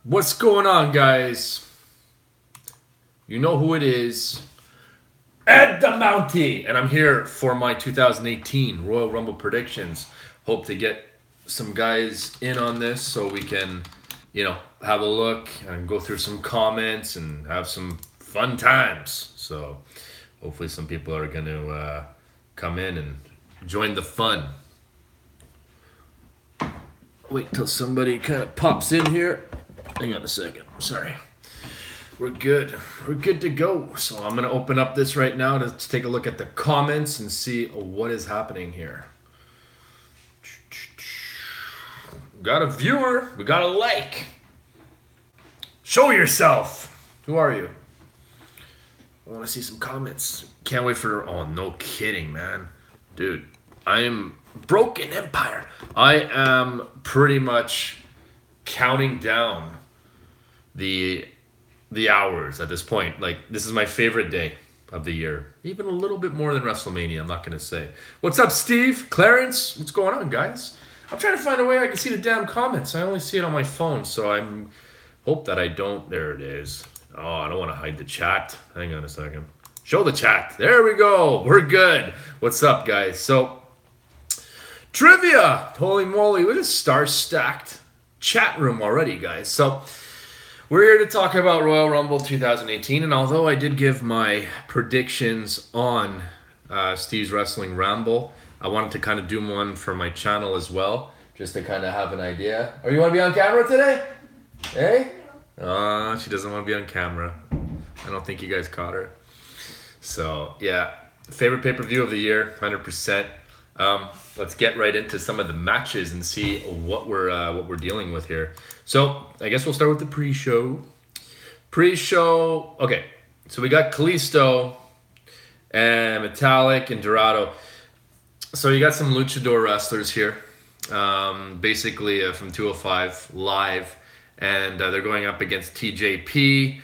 What's going on, guys? You know who it is. Ed the Mountie! And I'm here for my 2018 Royal Rumble predictions. Hope to get some guys in on this so we can, have a look and go through some comments and have some fun times. So hopefully some people are going to come in and join the fun. Wait till somebody kind of pops in here. Hang on a second. Sorry. We're good. We're good to go. So I'm going to open up this right now to take a look at the comments and see what is happening here. Got a viewer. We got a like. Show yourself. Who are you? I want to see some comments. Can't wait for... Oh, no kidding, man. Dude, I am Broken Empire. I am pretty much counting down the hours at this point. Like, this is my favorite day of the year. Even a little bit more than WrestleMania, I'm not going to say. What's up, Steve? Clarence? What's going on, guys? I'm trying to find a way I can see the damn comments. I only see it on my phone, so I'm... Hope that I don't... There it is. Oh, I don't want to hide the chat. Hang on a second. Show the chat. There we go. We're good. What's up, guys? So, trivia! Holy moly, look at this star-stacked chat room already, guys. So... We're here to talk about Royal Rumble 2018, and although I did give my predictions on Steve's Wrestling Ramble, I wanted to kind of do one for my channel as well, just to kind of have an idea. Oh, you want to be on camera today? Hey? She doesn't want to be on camera. I don't think you guys caught her. So, yeah. Favorite pay-per-view of the year, 100%. Let's get right into some of the matches and see what we're dealing with here. So I guess we'll start with the pre-show. Okay. So we got Kalisto and Metallic and Dorado. So you got some luchador wrestlers here, basically from 205 live, and they're going up against TJP,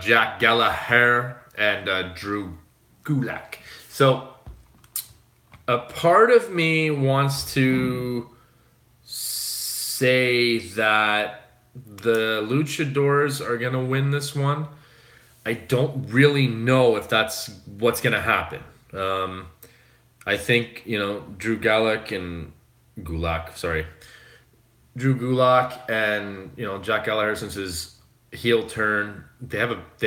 Jack Gallagher, and Drew Gulak. So a part of me wants to say that the luchadors are going to win this one. I don't really know if that's what's going to happen. I think, Drew Gulak and Jack Gallagher, since his heel turn, they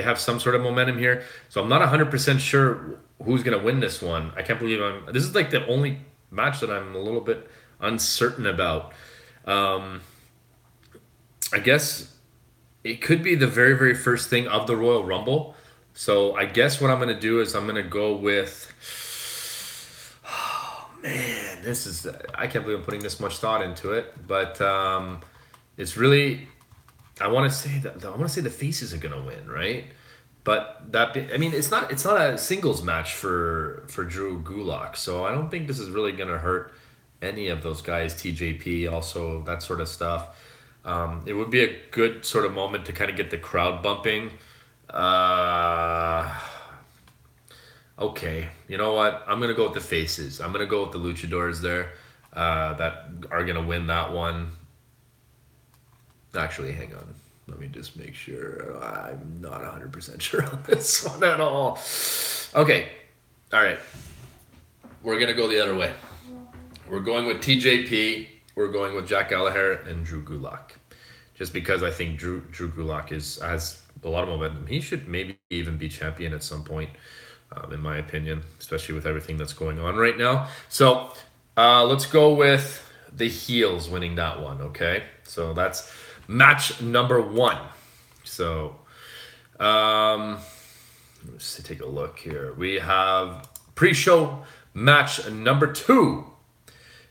have some sort of momentum here. So I'm not 100% sure who's going to win this one. I can't believe this is like the only match that I'm a little bit uncertain about. I guess it could be the very, very first thing of the Royal Rumble. So I guess what I'm going to do is I'm going to go with... Oh, man. I can't believe I'm putting this much thought into it. But it's really... I want to say the faces are going to win, right? But it's not a singles match for Drew Gulak. So I don't think this is really going to hurt any of those guys, TJP, also that sort of stuff. It would be a good sort of moment to kind of get the crowd bumping. Okay, you know what? I'm going to go with the faces. I'm going to go with the luchadors there that are going to win that one. Actually, hang on. Let me just make sure. I'm not 100% sure on this one at all. Okay, all right. We're going to go the other way. We're going with TJP. We're going with Jack Gallagher and Drew Gulak. Just because I think Drew Gulak has a lot of momentum. He should maybe even be champion at some point, in my opinion, especially with everything that's going on right now. So let's go with the heels winning that one, okay? So that's match number 1. So let's take a look here. We have pre-show match number 2.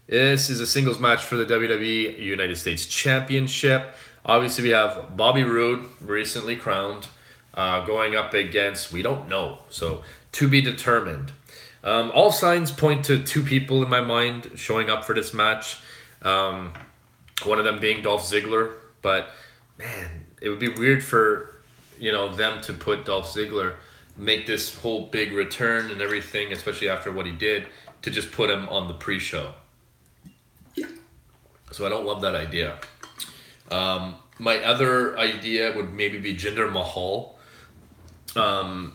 This is a singles match for the WWE United States Championship. Obviously, we have Bobby Roode, recently crowned, going up against, we don't know, so to be determined. All signs point to 2 people in my mind showing up for this match. One of them being Dolph Ziggler, but man, it would be weird for them to put Dolph Ziggler, make this whole big return and everything, especially after what he did, to just put him on the pre-show. So I don't love that idea. My other idea would maybe be Jinder Mahal,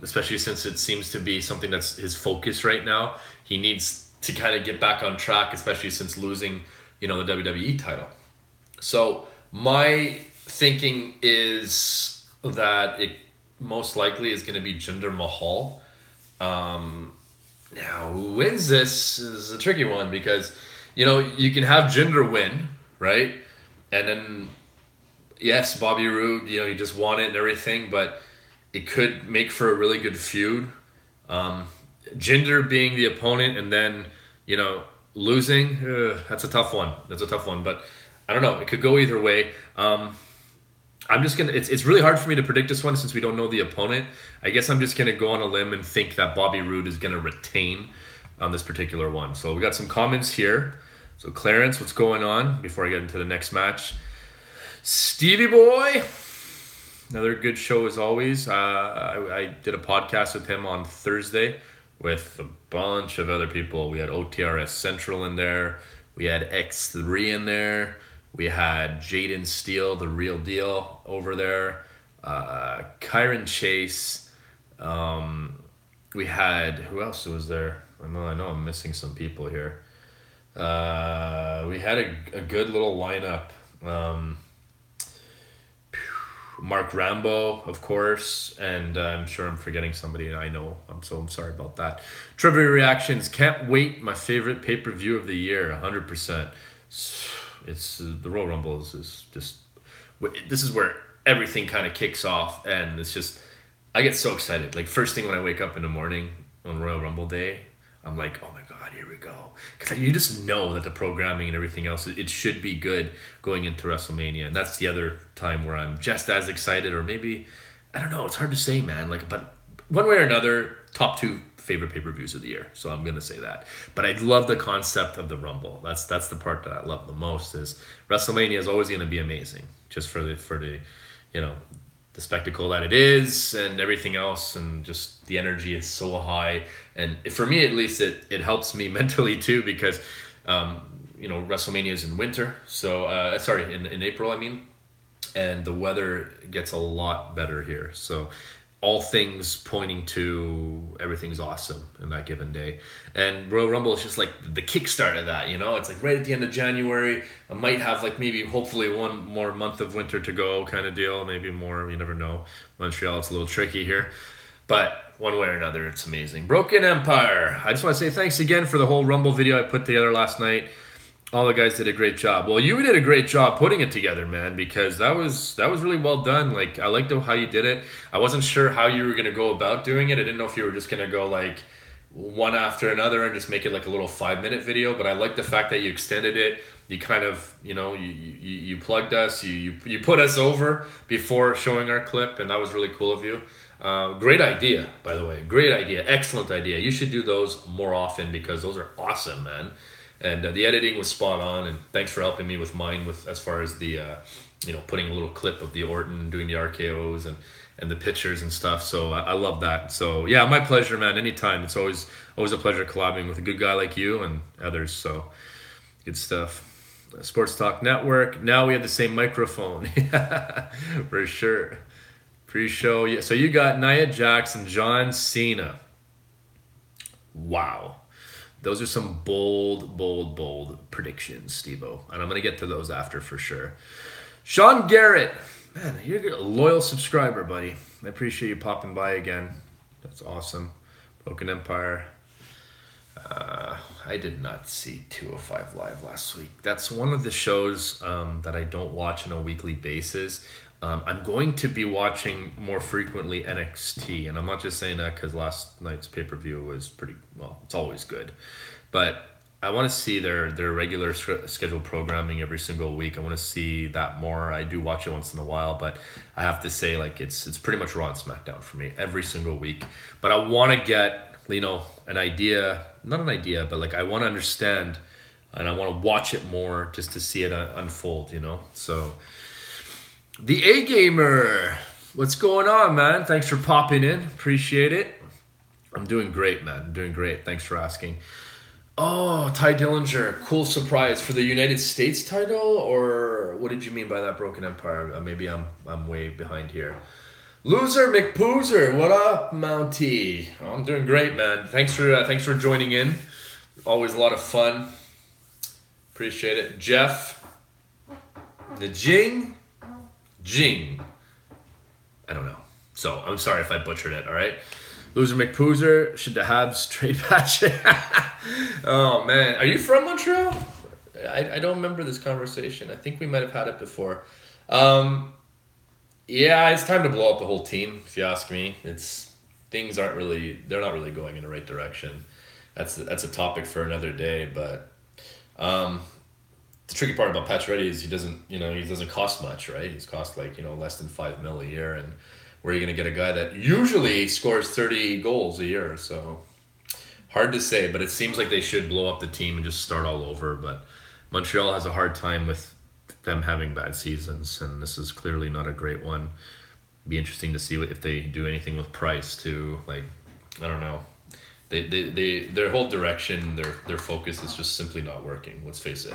especially since it seems to be something that's his focus right now. He needs to kind of get back on track, especially since losing, the WWE title. So my thinking is that it most likely is going to be Jinder Mahal. Now, who wins this is a tricky one because, you can have Jinder win, right? And then, yes, Bobby Roode, he just won it and everything, but it could make for a really good feud. Jinder being the opponent and then, losing, that's a tough one. But I don't know. It could go either way. I'm just going to, it's really hard for me to predict this one since we don't know the opponent. I guess I'm just going to go on a limb and think that Bobby Roode is going to retain on this particular one. So we got some comments here. So Clarence, what's going on before I get into the next match? Stevie boy, another good show as always. I did a podcast with him on Thursday with a bunch of other people. We had OTRS Central in there. We had X3 in there. We had Jaden Steele, the real deal, over there. Kyron Chase. We had, who else was there? I know I'm missing some people here. We had a good little lineup. Mark Rambo, of course, and I'm sure I'm forgetting somebody. I know. I'm sorry about that. Trivia reactions. Can't wait. My favorite pay-per-view of the year. 100%. It's the Royal Rumble is just. This is where everything kind of kicks off, and it's just. I get so excited. Like first thing when I wake up in the morning on Royal Rumble Day, I'm like, oh my God, here we go. Because you just know that the programming and everything else, it should be good going into WrestleMania. And that's the other time where I'm just as excited, or maybe, I don't know, it's hard to say, man. But one way or another, top 2 favorite pay-per-views of the year. So I'm going to say that. But I love the concept of the Rumble. That's the part that I love the most is WrestleMania is always going to be amazing. Just for the the spectacle that it is and everything else, and just the energy is so high. And for me, at least, it helps me mentally too, because WrestleMania is in winter, so in April, I mean, and the weather gets a lot better here, so all things pointing to everything's awesome in that given day. And Royal Rumble is just like the kickstart of that, It's like right at the end of January. I might have hopefully one more month of winter to go kind of deal. Maybe more, you never know. Montreal, it's a little tricky here. But one way or another, it's amazing. Broken Empire. I just want to say thanks again for the whole Rumble video I put together last night. All the guys did a great job. Well, you did a great job putting it together, man, because that was really well done. Like, I liked how you did it. I wasn't sure how you were going to go about doing it. I didn't know if you were just going to go one after another and just make it like a little 5-minute video, but I like the fact that you extended it. You kind of, you plugged us, you put us over before showing our clip, and that was really cool of you. Great idea, by the way. Great idea. Excellent idea. You should do those more often because those are awesome, man. And the editing was spot on, and thanks for helping me with mine as far as the, putting a little clip of the Orton doing the RKOs and the pictures and stuff. So I love that. So yeah, my pleasure, man. Anytime. It's always a pleasure collabing with a good guy like you and others. So good stuff. Sports Talk Network. Now we have the same microphone. For sure. Pre-show. Yeah. So you got Nia Jax and John Cena. Wow. Those are some bold predictions, Steve-O. And I'm going to get to those after for sure. Sean Garrett. Man, you're a loyal subscriber, buddy. I appreciate you popping by again. That's awesome. Broken Empire. I did not see 205 Live last week. That's one of the shows that I don't watch on a weekly basis. I'm going to be watching more frequently NXT, and I'm not just saying that because last night's pay-per-view was pretty, well, it's always good. But I want to see their regular scheduled programming every single week. I want to see that more. I do watch it once in a while, but I have to say, it's pretty much Raw and SmackDown for me every single week. But I want to get, an idea, not an idea, but I want to understand, and I want to watch it more just to see it unfold, So... The A-Gamer, what's going on, man? Thanks for popping in. Appreciate it. I'm doing great, man. I'm doing great. Thanks for asking. Oh, Ty Dillinger, cool surprise for the United States title, or what did you mean by that Broken Empire? Maybe I'm way behind here. Loser McPoozer, what up, Mountie? Oh, I'm doing great, man. Thanks for joining in. Always a lot of fun. Appreciate it, Jeff. The Jing. I don't know. So I'm sorry if I butchered it. All right. Loser McPoozer, should the Habs trade Patrick? Oh man, are you from Montreal? I don't remember this conversation. I think we might have had it before. Yeah, it's time to blow up the whole team. If you ask me, they're not really going in the right direction. That's a topic for another day. But the tricky part about Pacioretty is he doesn't cost much, right? He's cost like less than $5 million a year, and where are you going to get a guy that usually scores 30 goals a year? So hard to say, but it seems like they should blow up the team and just start all over. But Montreal has a hard time with them having bad seasons, and this is clearly not a great one. Be interesting to see if they do anything with Price too. Like, I don't know. Their whole direction, their focus is just simply not working. Let's face it.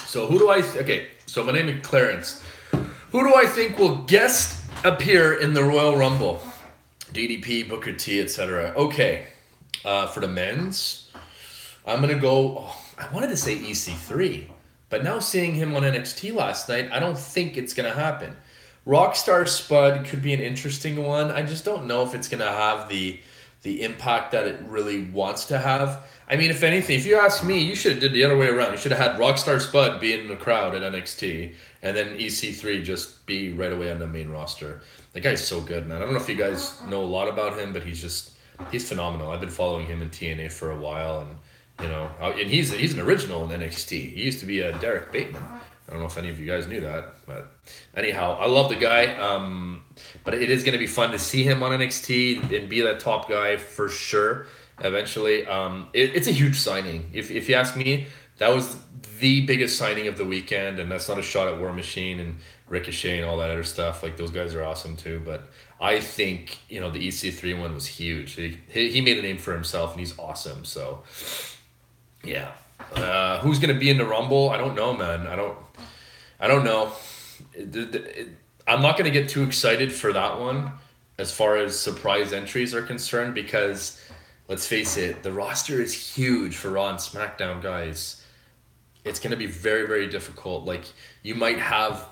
So so my name is Clarence. Who do I think will guest appear in the Royal Rumble? DDP, Booker T, etc. Okay, for the men's, I'm gonna go. Oh, I wanted to say EC3, but now seeing him on NXT last night, I don't think it's gonna happen. Rockstar Spud could be an interesting one. I just don't know if it's gonna have the impact that it really wants to have. I mean, if anything, if you ask me, you should have did the other way around. You should have had Rockstar Spud be in the crowd at NXT, and then EC3 just be right away on the main roster. The guy's so good, man. I don't know if you guys know a lot about him, but he's phenomenal. I've been following him in TNA for a while, and he's an original in NXT. He used to be a Derek Bateman. I don't know if any of you guys knew that, but anyhow, I love the guy. But it is going to be fun to see him on NXT and be that top guy for sure. Eventually, it's a huge signing. If you ask me, that was the biggest signing of the weekend, and that's not a shot at War Machine and Ricochet and all that other stuff. Like, those guys are awesome too, but I think the EC3 one was huge. He made a name for himself, and he's awesome. So yeah, who's gonna be in the Rumble? I don't know, man. I don't know. I'm not gonna get too excited for that one as far as surprise entries are concerned, because let's face it, the roster is huge for Raw and SmackDown guys. It's going to be very, very difficult. Like, you might have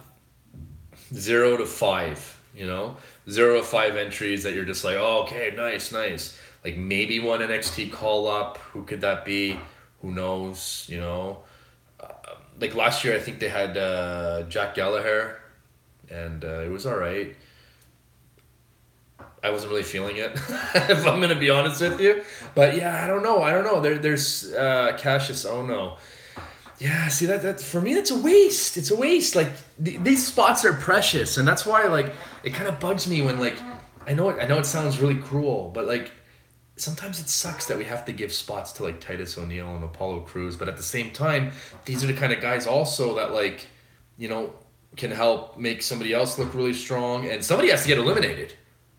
0 to 5, 0 to 5 entries that you're just like, oh, okay, nice. Like, maybe one NXT call up. Who could that be? Who knows? Like last year, I think they had Jack Gallagher, and it was all right. I wasn't really feeling it, if I'm going to be honest with you. But yeah, I don't know. There's Cassius Ono. Yeah, see, that for me, that's a waste. It's a waste. Like, these spots are precious, and that's why, like, it kind of bugs me when, like, I know it sounds really cruel, but, like, sometimes it sucks that we have to give spots to, like, Titus O'Neil and Apollo Crews, but at the same time, these are the kind of guys also that, like, can help make somebody else look really strong, and somebody has to get eliminated.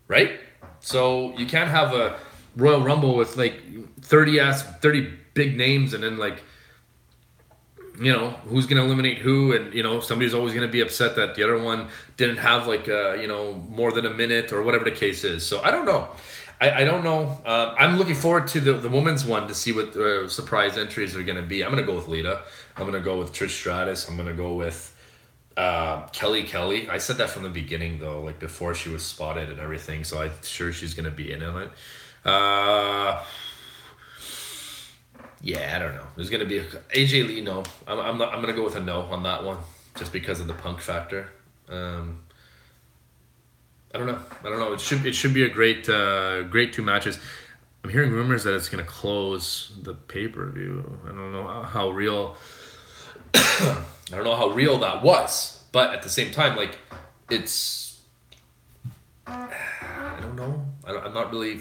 Right? So you can't have a Royal Rumble with like 30 big names, and then like, who's going to eliminate who, and somebody's always going to be upset that the other one didn't have like more than a minute or whatever the case is. So I don't know. I don't know. I'm looking forward to the women's one to see what surprise entries are going to be. I'm going to go with Lita. I'm going to go with Trish Stratus. I'm going to go with Kelly. I said that from the beginning, though, like before she was spotted and everything. So I'm sure she's gonna be in it. Yeah, I don't know. There's gonna be AJ Lee. No, I'm not. I'm gonna go with a no on that one, just because of the punk factor. I don't know. It should be a great 2 matches. I'm hearing rumors that it's gonna close the pay-per-view. I don't know how real. I don't know how real that was, but at the same time, like, it's, I don't know. I'm not really.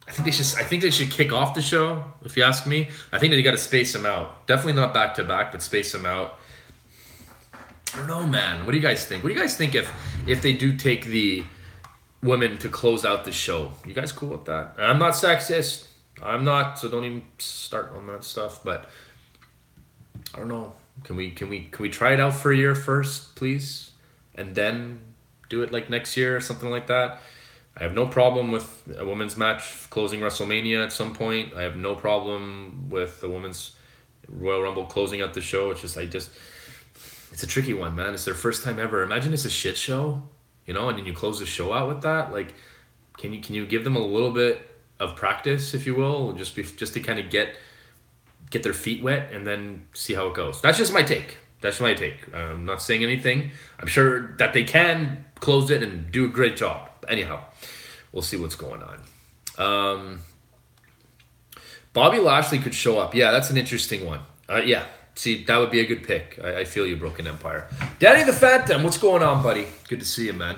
I think they should kick off the show. If you ask me, I think that you got to space them out. Definitely not back to back, but space them out. I don't know, man. What do you guys think? What do you guys think if they do take the women to close out the show? You guys cool with that? And I'm not sexist. I'm not, so don't even start on that stuff. But I don't know. Can we try it out for a year first, please, and then do it like next year or something like that? I have no problem with a women's match closing WrestleMania at some point. I have no problem with the women's Royal Rumble closing out the show. It's a tricky one, man. It's their first time ever. Imagine it's a shit show, and then you close the show out with that. Like, can you give them a little bit of practice, if you will, just to kind of get their feet wet and then see how it goes. That's just my take. I'm not saying anything. I'm sure that they can close it and do a great job. Anyhow, we'll see what's going on. Bobby Lashley could show up. Yeah, that's an interesting one. Yeah, see, that would be a good pick. I feel you, Broken Empire. Daddy the Phantom, what's going on, buddy? Good to see you, man.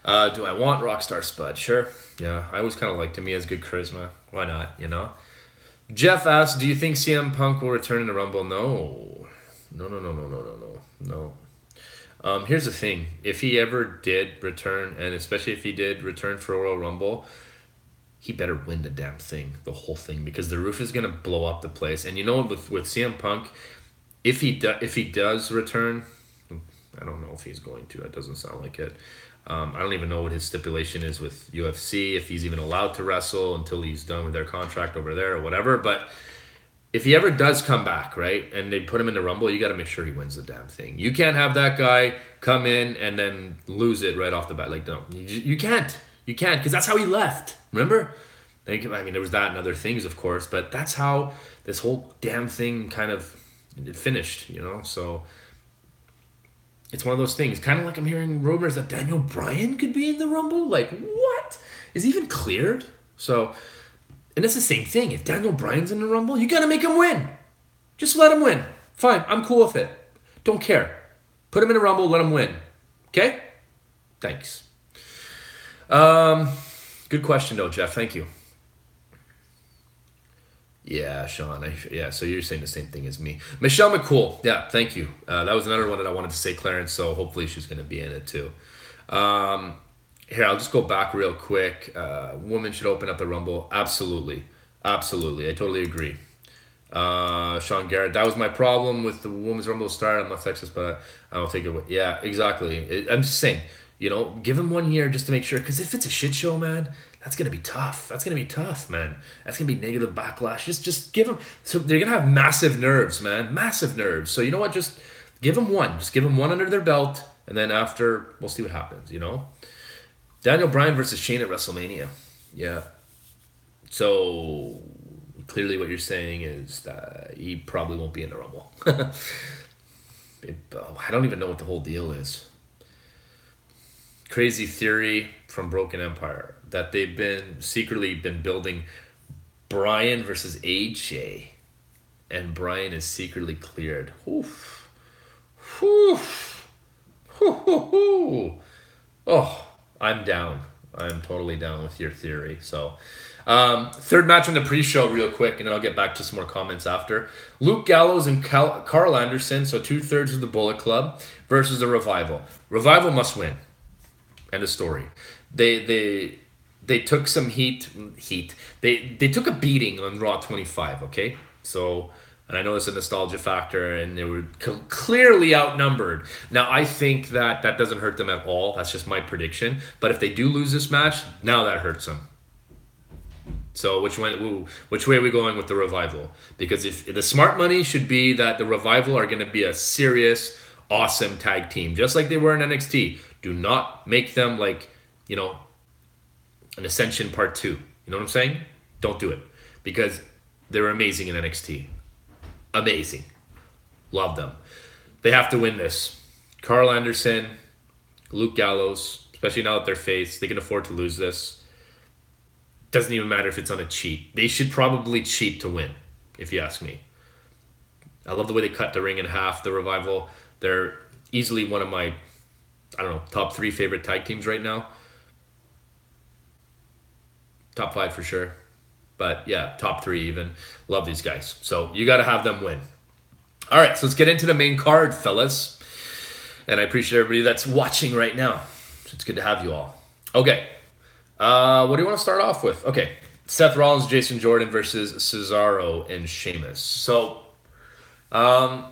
Do I want Rockstar Spud? Sure. Yeah, I always kind of liked him. He has good charisma. Why not, Jeff asks, do you think CM Punk will return in the Rumble? No. Here's the thing. If he ever did return, and especially if he did return for Royal Rumble, he better win the damn thing, the whole thing, because the roof is going to blow up the place. And with CM Punk, if he does return, I don't know if he's going to. That doesn't sound like it. I don't even know what his stipulation is with UFC, if he's even allowed to wrestle until he's done with their contract over there or whatever. But if he ever does come back, right, and they put him in the Rumble, you got to make sure he wins the damn thing. You can't have that guy come in and then lose it right off the bat. Like, no, you can't. You can't, because that's how he left. Remember? I mean, there was that and other things, of course, but that's how this whole damn thing kind of finished, So it's one of those things. Kind of like I'm hearing rumors that Daniel Bryan could be in the Rumble. Like, what? Is he even cleared? So, and it's the same thing. If Daniel Bryan's in the Rumble, you got to make him win. Just let him win. Fine, I'm cool with it. Don't care. Put him in the Rumble, let him win. Okay? Thanks. Good question, though, Jeff. Thank you. Yeah, Sean. So you're saying the same thing as me. Michelle McCool. Yeah, thank you. That was another one that I wanted to say, Clarence, so hopefully she's going to be in it too. Here, I'll just go back real quick. Women should open up the Rumble. Absolutely. I totally agree. Sean Garrett. That was my problem with the Women's Rumble start. I'm not sexist, but I don't take it away. Yeah, exactly. I'm just saying, give them 1 year just to make sure. Because if it's a shit show, man, that's going to be tough. Man. That's going to be negative backlash. Just give them... So they're going to have massive nerves, man. Massive nerves. So you know what? Just give them one. Just give them one under their belt. And then after, we'll see what happens, Daniel Bryan versus Shane at WrestleMania. Yeah. So clearly what you're saying is that he probably won't be in the Rumble. I don't even know what the whole deal is. Crazy theory from Broken Empire that they've secretly been building Bryan versus AJ, and Bryan is secretly cleared. Oof. Oh, I'm down. I'm totally down with your theory. So, third match on the pre-show real quick, and then I'll get back to some more comments after. Luke Gallows and Carl Anderson, so 2/3 of the Bullet Club, versus the Revival. Revival must win. End of story. They took some heat. They took a beating on Raw 25, okay? So, and I know it's a nostalgia factor, and they were clearly outnumbered. Now, I think that doesn't hurt them at all. That's just my prediction. But if they do lose this match, now that hurts them. So which way are we going with the Revival? Because if the smart money should be that the Revival are going to be a serious, awesome tag team, just like they were in NXT. Do not make them like, an Ascension Part 2. You know what I'm saying? Don't do it. Because they're amazing in NXT. Amazing. Love them. They have to win this. Carl Anderson, Luke Gallows, especially now that they're face, they can afford to lose this. Doesn't even matter if it's on a cheat. They should probably cheat to win, if you ask me. I love the way they cut the ring in half, the Revival. They're easily one of my, top 3 favorite tag teams right now. Top 5 for sure. But yeah, top 3 even. Love these guys. So you got to have them win. All right, so let's get into the main card, fellas. And I appreciate everybody that's watching right now. It's good to have you all. Okay. What do you want to start off with? Okay. Seth Rollins, Jason Jordan versus Cesaro and Sheamus. So, um,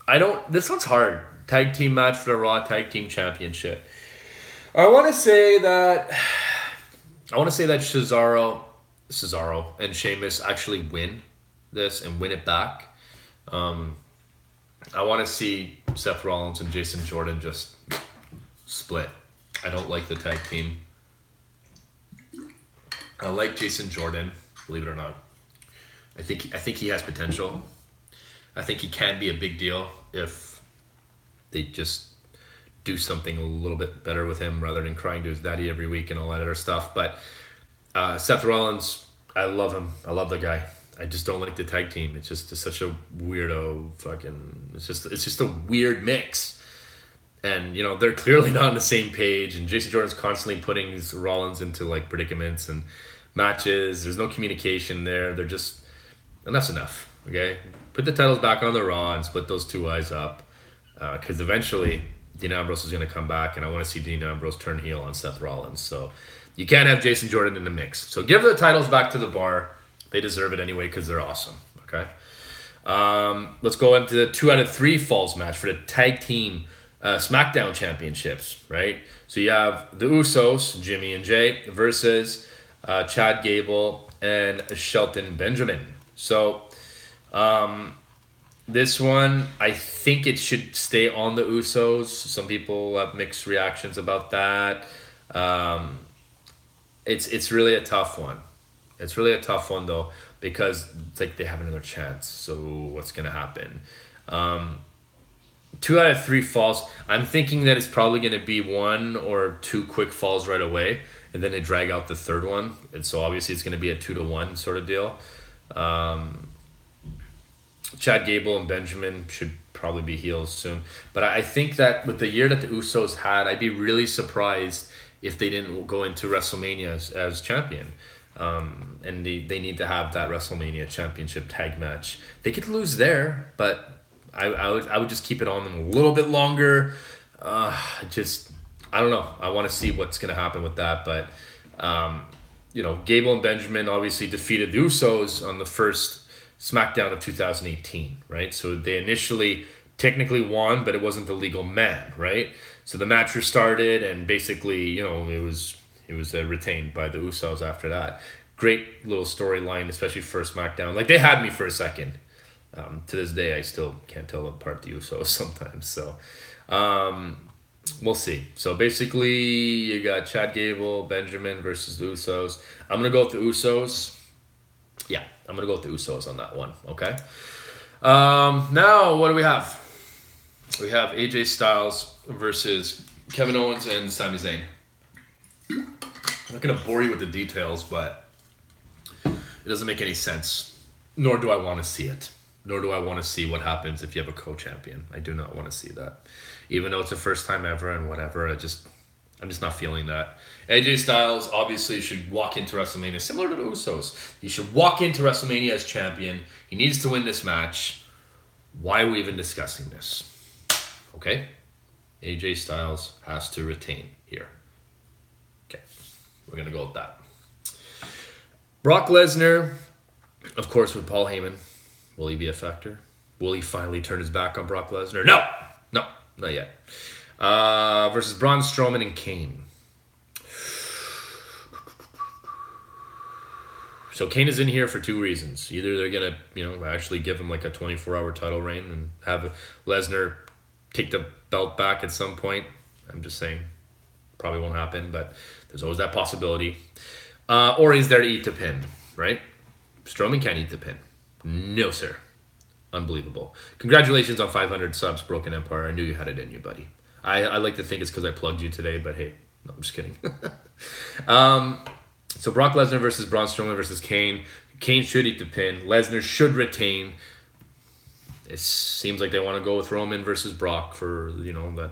I don't. This one's hard. Tag team match for the Raw Tag Team Championship. I want to say that. I want to say that Cesaro, and Sheamus actually win this and win it back. I want to see Seth Rollins and Jason Jordan just split. I don't like the tag team. I like Jason Jordan, believe it or not. I think he has potential. I think he can be a big deal if they just do something a little bit better with him rather than crying to his daddy every week and all that other stuff. But Seth Rollins, I love him. I love the guy. I just don't like the tag team. It's just such a weirdo fucking. It's just a weird mix. And, they're clearly not on the same page. And Jason Jordan's constantly putting his Rollins into, like, predicaments and matches. There's no communication there. They're just... Enough's enough, okay? Put the titles back on the Raw and split those two eyes up. Because eventually, Dean Ambrose is going to come back. And I want to see Dean Ambrose turn heel on Seth Rollins. So, you can't have Jason Jordan in the mix. So, give the titles back to the Bar. They deserve it anyway because they're awesome, okay? Let's go into the 2 out of 3 falls match for the tag team SmackDown championships, right? So you have the Usos, Jimmy and Jay, versus Chad Gable and Shelton Benjamin. So this one, I think it should stay on the Usos. Some people have mixed reactions about that. It's really a tough one. It's really a tough one, though, because it's like they have another chance. So what's going to happen? 2 out of 3 falls. I'm thinking that it's probably going to be 1 or 2 quick falls right away, and then they drag out the third one. And so obviously it's going to be a 2-1 sort of deal. Chad Gable and Benjamin should probably be heels soon. But I think that with the year that the Usos had, I'd be really surprised if they didn't go into WrestleMania as champion. And they need to have that WrestleMania championship tag match. They could lose there, but I would just keep it on them a little bit longer. I don't know. I want to see what's going to happen with that. But, Gable and Benjamin obviously defeated the Usos on the first SmackDown of 2018, right? So they initially technically won, but it wasn't the legal man, right? So the match restarted, and basically, it was retained by the Usos after that. Great little storyline, especially for SmackDown. Like, they had me for a second. To this day, I still can't tell apart the Usos sometimes. So, we'll see. So, basically, you got Chad Gable, Benjamin versus the Usos. I'm going to go with the Usos. Yeah, I'm going to go with the Usos on that one. Okay? Now, what do we have? We have AJ Styles versus Kevin Owens and Sami Zayn. I'm not going to bore you with the details, but it doesn't make any sense. Nor do I want to see it. Nor do I want to see what happens if you have a co-champion. I do not want to see that. Even though it's the first time ever and whatever, I'm just not feeling that. AJ Styles obviously should walk into WrestleMania, similar to the Usos. He should walk into WrestleMania as champion. He needs to win this match. Why are we even discussing this? Okay? AJ Styles has to retain here. Okay. We're going to go with that. Brock Lesnar, of course, with Paul Heyman. Will he be a factor? Will he finally turn his back on Brock Lesnar? No, not yet. Versus Braun Strowman and Kane. So Kane is in here for 2 reasons. Either they're going to, actually give him like a 24-hour title reign and have Lesnar take the belt back at some point. I'm just saying, probably won't happen, but there's always that possibility. Or he's there to eat the pin, right? Strowman can't eat the pin. No, sir. Unbelievable. Congratulations on 500 subs, Broken Empire. I knew you had it in you, buddy. I like to think it's because I plugged you today, but hey, no, I'm just kidding. So Brock Lesnar versus Braun Strowman versus Kane. Kane should eat the pin. Lesnar should retain. It seems like they want to go with Roman versus Brock for, that,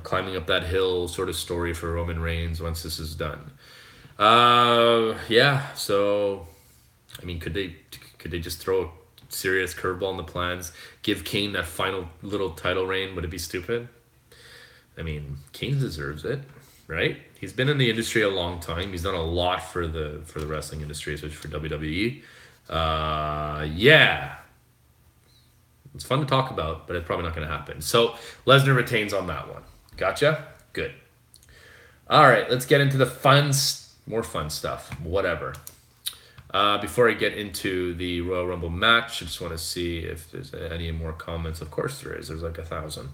climbing up that hill sort of story for Roman Reigns once this is done. Yeah, so, could they just throw a serious curveball in the plans? Give Kane that final little title reign? Would it be stupid? Kane deserves it. right? He's been in the industry a long time. He's done a lot for the wrestling industry, especially for WWE. Yeah. It's fun to talk about, but it's probably not going to happen. So Lesnar retains on that one. Gotcha? Good. All right, let's get into the more fun stuff. Whatever. Before I get into the Royal Rumble match, I just want to see if there's any more comments. Of course there is. There's like 1,000.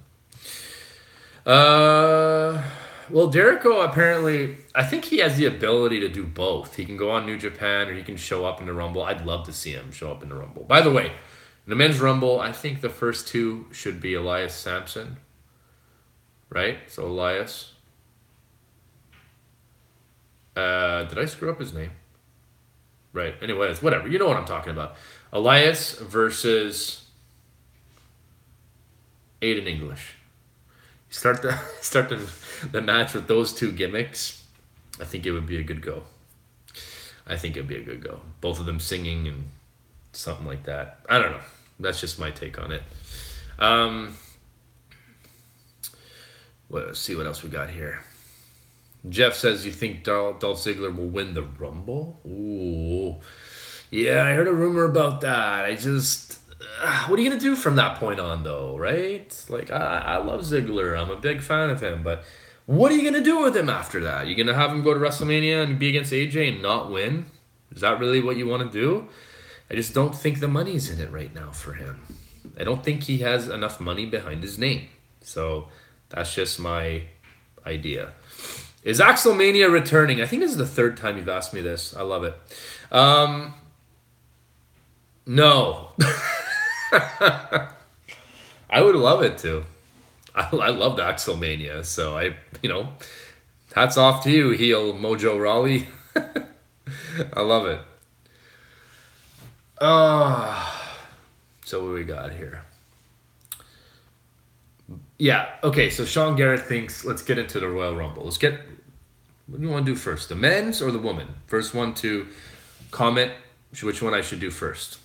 Well, Jericho apparently, I think he has the ability to do both. He can go on New Japan or he can show up in the Rumble. I'd love to see him show up in the Rumble. By the way, in the men's Rumble, I think the first two should be Elias Sampson. Right? So Elias. Did I screw up his name? Right. Anyways, whatever. You know what I'm talking about. Elias versus Aiden English. Start the match with those two gimmicks. I think it would be a good go. Both of them singing and something like that. I don't know. That's just my take on it. Let's see what else we got here. Jeff says, you think Dolph Ziggler will win the Rumble? Ooh. Yeah, I heard a rumor about that. What are you going to do from that point on, though, right? Like, I love Ziggler. I'm a big fan of him. But what are you going to do with him after that? You going to have him go to WrestleMania and be against AJ and not win? Is that really what you want to do? I just don't think the money's in it right now for him. I don't think he has enough money behind his name. So that's just my idea. Is Axelmania returning? I think this is the third time you've asked me this. I love it. No. I would love it to. I loved Axelmania. So hats off to you, heel Mojo Rawley. I love it. So what we got here? Yeah, okay, so Sean Garrett thinks, let's get into the Royal Rumble. What do you want to do first, the men's or the woman? First one to comment which one I should do first.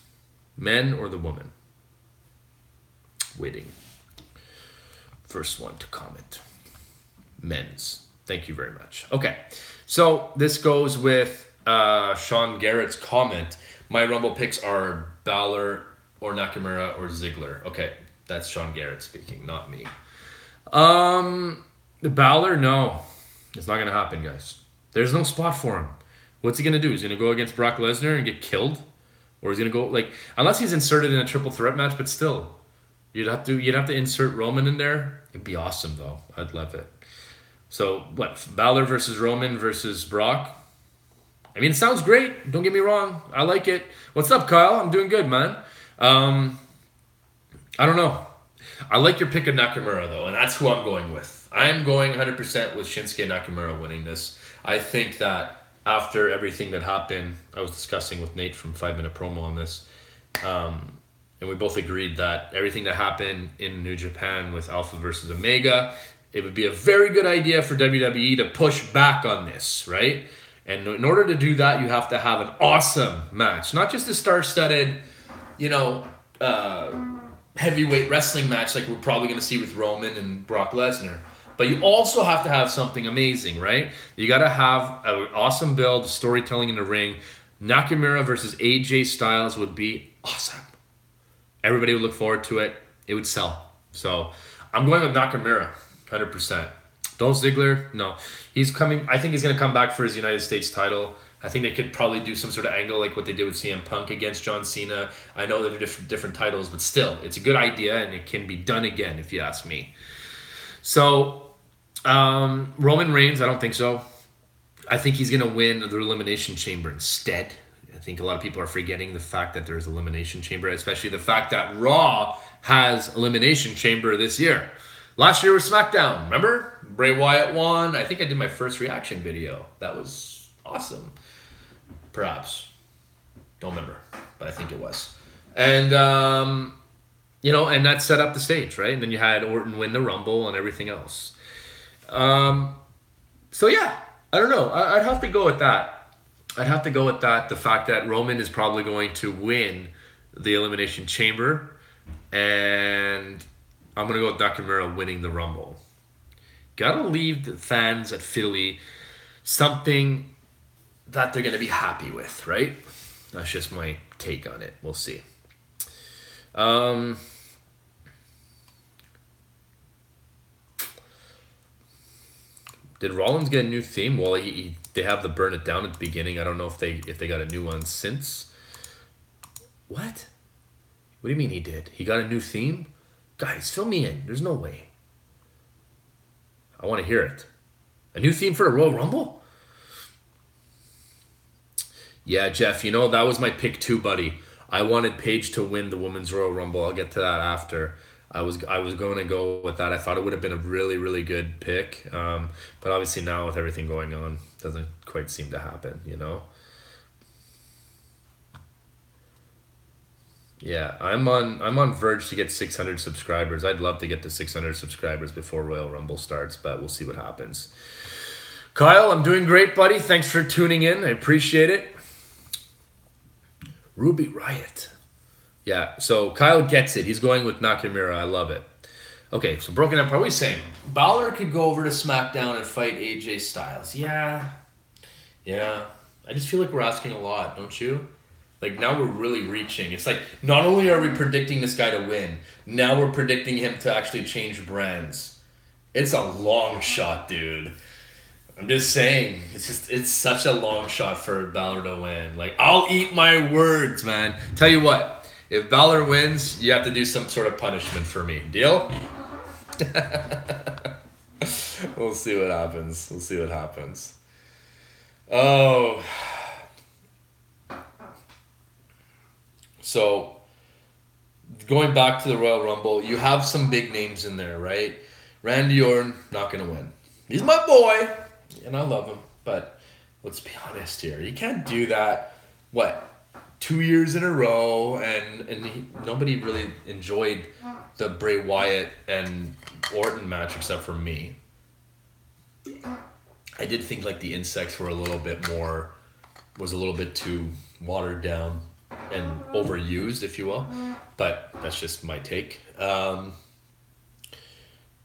Men or the woman? Waiting. First one to comment. Men's. Thank you very much. Okay, so this goes with Sean Garrett's comment. My Rumble picks are Balor or Nakamura or Ziggler. Okay, that's Sean Garrett speaking, not me. Balor, no. It's not going to happen, guys. There's no spot for him. What's he going to do? He's going to go against Brock Lesnar and get killed? Or he's going to go, unless he's inserted in a triple threat match, but still. You'd have to insert Roman in there. It'd be awesome, though. I'd love it. So, Balor versus Roman versus Brock? I mean, it sounds great. Don't get me wrong. I like it. What's up, Kyle? I'm doing good, man. I don't know. I like your pick of Nakamura, though, and that's who I'm going with. I'm going 100% with Shinsuke Nakamura winning this. I think that after everything that happened, I was discussing with Nate from 5 Minute Promo on this, and we both agreed that everything that happened in New Japan with Alpha versus Omega, it would be a very good idea for WWE to push back on this, right? And in order to do that, you have to have an awesome match. Not just a star-studded, heavyweight wrestling match like we're probably going to see with Roman and Brock Lesnar. But you also have to have something amazing, right? You got to have an awesome build, storytelling in the ring. Nakamura versus AJ Styles would be awesome. Everybody would look forward to it. It would sell. So I'm going with Nakamura, 100%. Dolph Ziggler, no. He's coming. I think he's going to come back for his United States title. I think they could probably do some sort of angle like what they did with CM Punk against John Cena. I know they're different titles, but still, it's a good idea, and it can be done again, if you ask me. So, Roman Reigns, I don't think so. I think he's going to win the Elimination Chamber instead. I think a lot of people are forgetting the fact that there's Elimination Chamber, especially the fact that Raw has Elimination Chamber this year. Last year was SmackDown, remember? Bray Wyatt won. I think I did my first reaction video. That was awesome. Perhaps. Don't remember, but I think it was. And, and that set up the stage, right? And then you had Orton win the Rumble and everything else. So, yeah, I don't know. I'd have to go with that. The fact that Roman is probably going to win the Elimination Chamber. And I'm going to go with Nakamura winning the Rumble. Gotta leave the fans at Philly something that they're gonna be happy with, right? That's just my take on it. We'll see. Did Rollins get a new theme? Well, they have the burn it down at the beginning. I don't know if they got a new one since. What? What do you mean he did? He got a new theme? Guys, fill me in. There's no way. I want to hear it. A new theme for the Royal Rumble? Yeah, Jeff, you know, that was my pick too, buddy. I wanted Paige to win the Women's Royal Rumble. I'll get to that after. I was going to go with that. I thought it would have been a really, really good pick. But obviously now with everything going on, doesn't quite seem to happen, you know? Yeah, I'm on verge to get 600 subscribers. I'd love to get to 600 subscribers before Royal Rumble starts, but we'll see what happens. Kyle, I'm doing great, buddy. Thanks for tuning in. I appreciate it. Ruby Riot. Yeah, so Kyle gets it. He's going with Nakamura. I love it. Okay, so broken up. Are we saying Balor could go over to SmackDown and fight AJ Styles? Yeah. I just feel like we're asking a lot, don't you? Like, now we're really reaching. It's like, not only are we predicting this guy to win, now we're predicting him to actually change brands. It's a long shot, dude. I'm just saying, it's such a long shot for Balor to win. Like, I'll eat my words, man. Tell you what, if Balor wins, you have to do some sort of punishment for me. Deal? We'll see what happens. Oh. So, going back to the Royal Rumble, you have some big names in there, right? Randy Orton, not going to win. He's my boy, and I love him. But let's be honest here. You can't do that, 2 years in a row, and nobody really enjoyed the Bray Wyatt and Orton match except for me. I did think like the insects were was a little bit too watered down and overused, if you will, but that's just my take.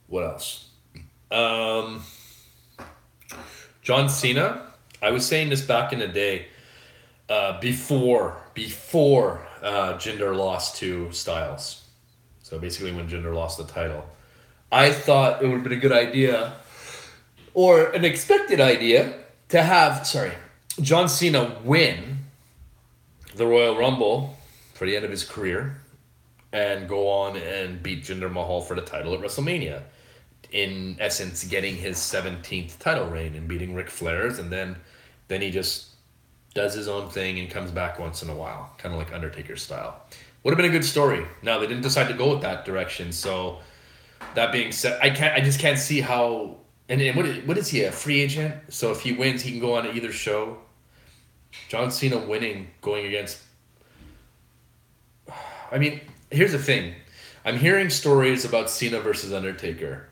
What else? John Cena. I was saying this back in the day, before Jinder lost to Styles. So basically when Jinder lost the title, I thought it would have been a good idea, or an expected idea, to have John Cena win the Royal Rumble for the end of his career and go on and beat Jinder Mahal for the title at WrestleMania. In essence, getting his 17th title reign and beating Ric Flair's, and then he just does his own thing and comes back once in a while, kind of like Undertaker style. Would have been a good story. Now they didn't decide to go with that direction, so that being said, I just can't see how. And what is he, a free agent? So if he wins, he can go on either show. John Cena winning, going against... I mean, here's the thing. I'm hearing stories about Cena versus Undertaker.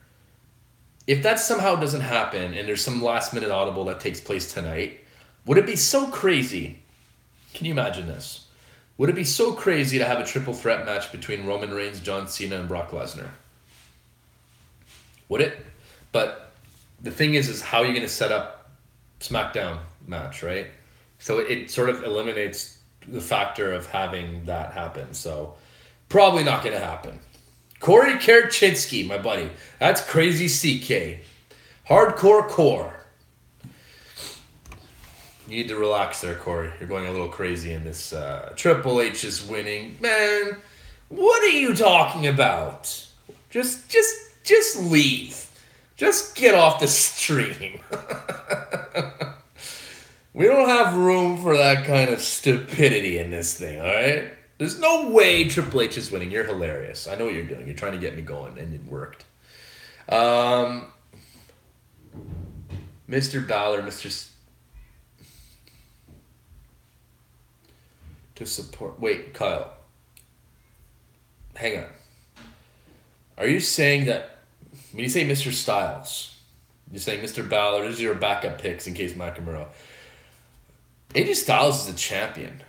If that somehow doesn't happen, and there's some last-minute audible that takes place tonight, would it be so crazy? Can you imagine this? Would it be so crazy to have a triple threat match between Roman Reigns, John Cena, and Brock Lesnar? Would it? But the thing is how you're going to set up SmackDown match, right? So it sort of eliminates the factor of having that happen. So probably not going to happen. Corey Kerchinsky, my buddy. That's crazy CK. Hardcore core. You need to relax there, Corey. You're going a little crazy in this. Triple H is winning. Man, what are you talking about? Just leave. Just get off the stream. We don't have room for that kind of stupidity in this thing, all right? There's no way Triple H is winning. You're hilarious. I know what you're doing. You're trying to get me going, and it worked. Mr. Balor, to support... Wait, Kyle. Hang on. Are you saying that... When you say Mr. Styles, you're saying Mr. Balor, these are your backup picks in case Nakamura. AJ Styles is a champion.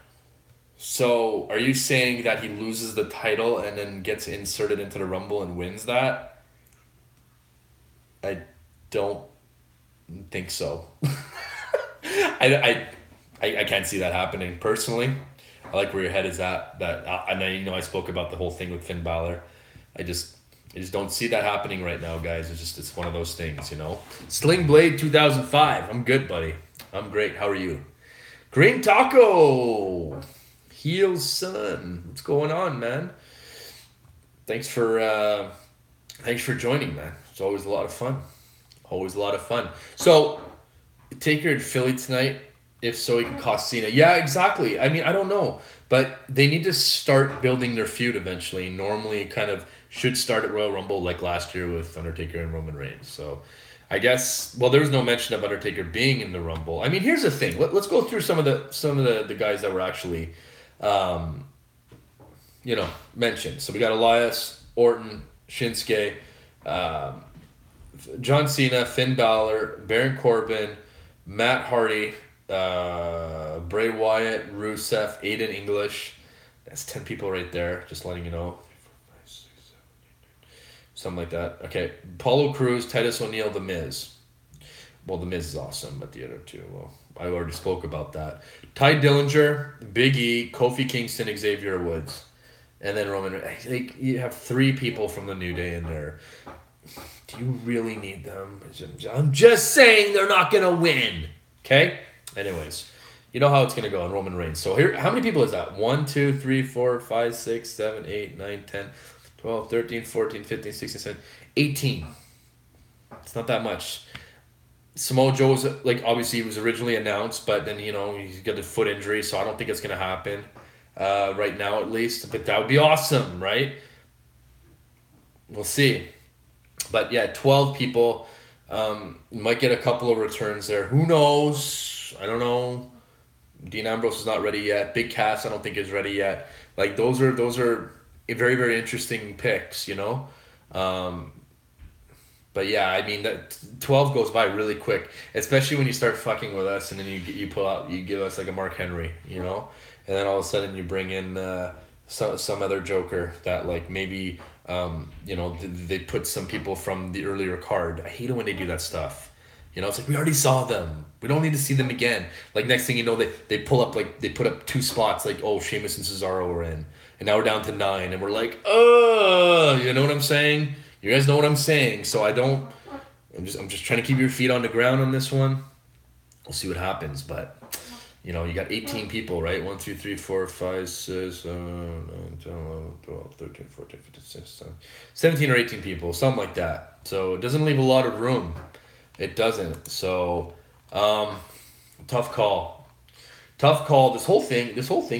So, are you saying that he loses the title and then gets inserted into the Rumble and wins that? I don't think so. I can't see that happening personally. I like where your head is at. I know I spoke about the whole thing with Finn Balor. I just don't see that happening right now, guys. It's one of those things, you know. Sling Blade 2005. I'm good, buddy. I'm great. How are you? Green Taco. Heel Son. What's going on, man? Thanks for joining, man. It's always a lot of fun. Always a lot of fun. So, Taker in Philly tonight. If so, he can cost Cena. Yeah, exactly. I mean, I don't know. But they need to start building their feud eventually. Normally, kind of should start at Royal Rumble like last year with Undertaker and Roman Reigns. So, I guess, well, there was no mention of Undertaker being in the Rumble. I mean, here's the thing. Let's go through some of the guys that were actually, mentioned. So, we got Elias, Orton, Shinsuke, John Cena, Finn Balor, Baron Corbin, Matt Hardy, Bray Wyatt, Rusev, Aiden English. That's 10 people right there, just letting you know. Something like that. Okay. Apollo Crews, Titus O'Neil, The Miz. Well, The Miz is awesome, but the other two, well, I already spoke about that. Ty Dillinger, Big E, Kofi Kingston, Xavier Woods. And then Roman. Like, you have 3 people from the New Day in there. Do you really need them? I'm just saying they're not going to win. Okay? Anyways, you know how it's going to go on Roman Reigns. So here, how many people is that? 1, 2, 3, 4, 5, 6, 7, 8, 9, 10, 12, 13, 14, 15, 16, 17, 18. It's not that much. Samoa Joe was, like, obviously he was originally announced, but then, he's got a foot injury, so I don't think it's going to happen right now at least. But that would be awesome, right? We'll see. But yeah, 12 people. Might get a couple of returns there. Who knows? I don't know. Dean Ambrose is not ready yet. Big Cass, I don't think is ready yet. Like those are very, very interesting picks, But yeah, I mean that 12 goes by really quick, especially when you start fucking with us, and then you give us like a Mark Henry, and then all of a sudden you bring in some other joker that like maybe they put some people from the earlier card. I hate it when they do that stuff. It's like we already saw them. We don't need to see them again. Like next thing you know, they pull up they put up 2 spots. Like Sheamus and Cesaro were in, and now we're down to 9, and we're like, you know what I'm saying? You guys know what I'm saying. So I'm just trying to keep your feet on the ground on this one. We'll see what happens, but. You got 18 people, right? 1, 2, 3, 4, 5, 6, 7, 9, 10, 11, 12, 13, 14, 15, 16, 17 or 18 people, something like that. So it doesn't leave a lot of room. It doesn't. So, tough call. Tough call. This whole thing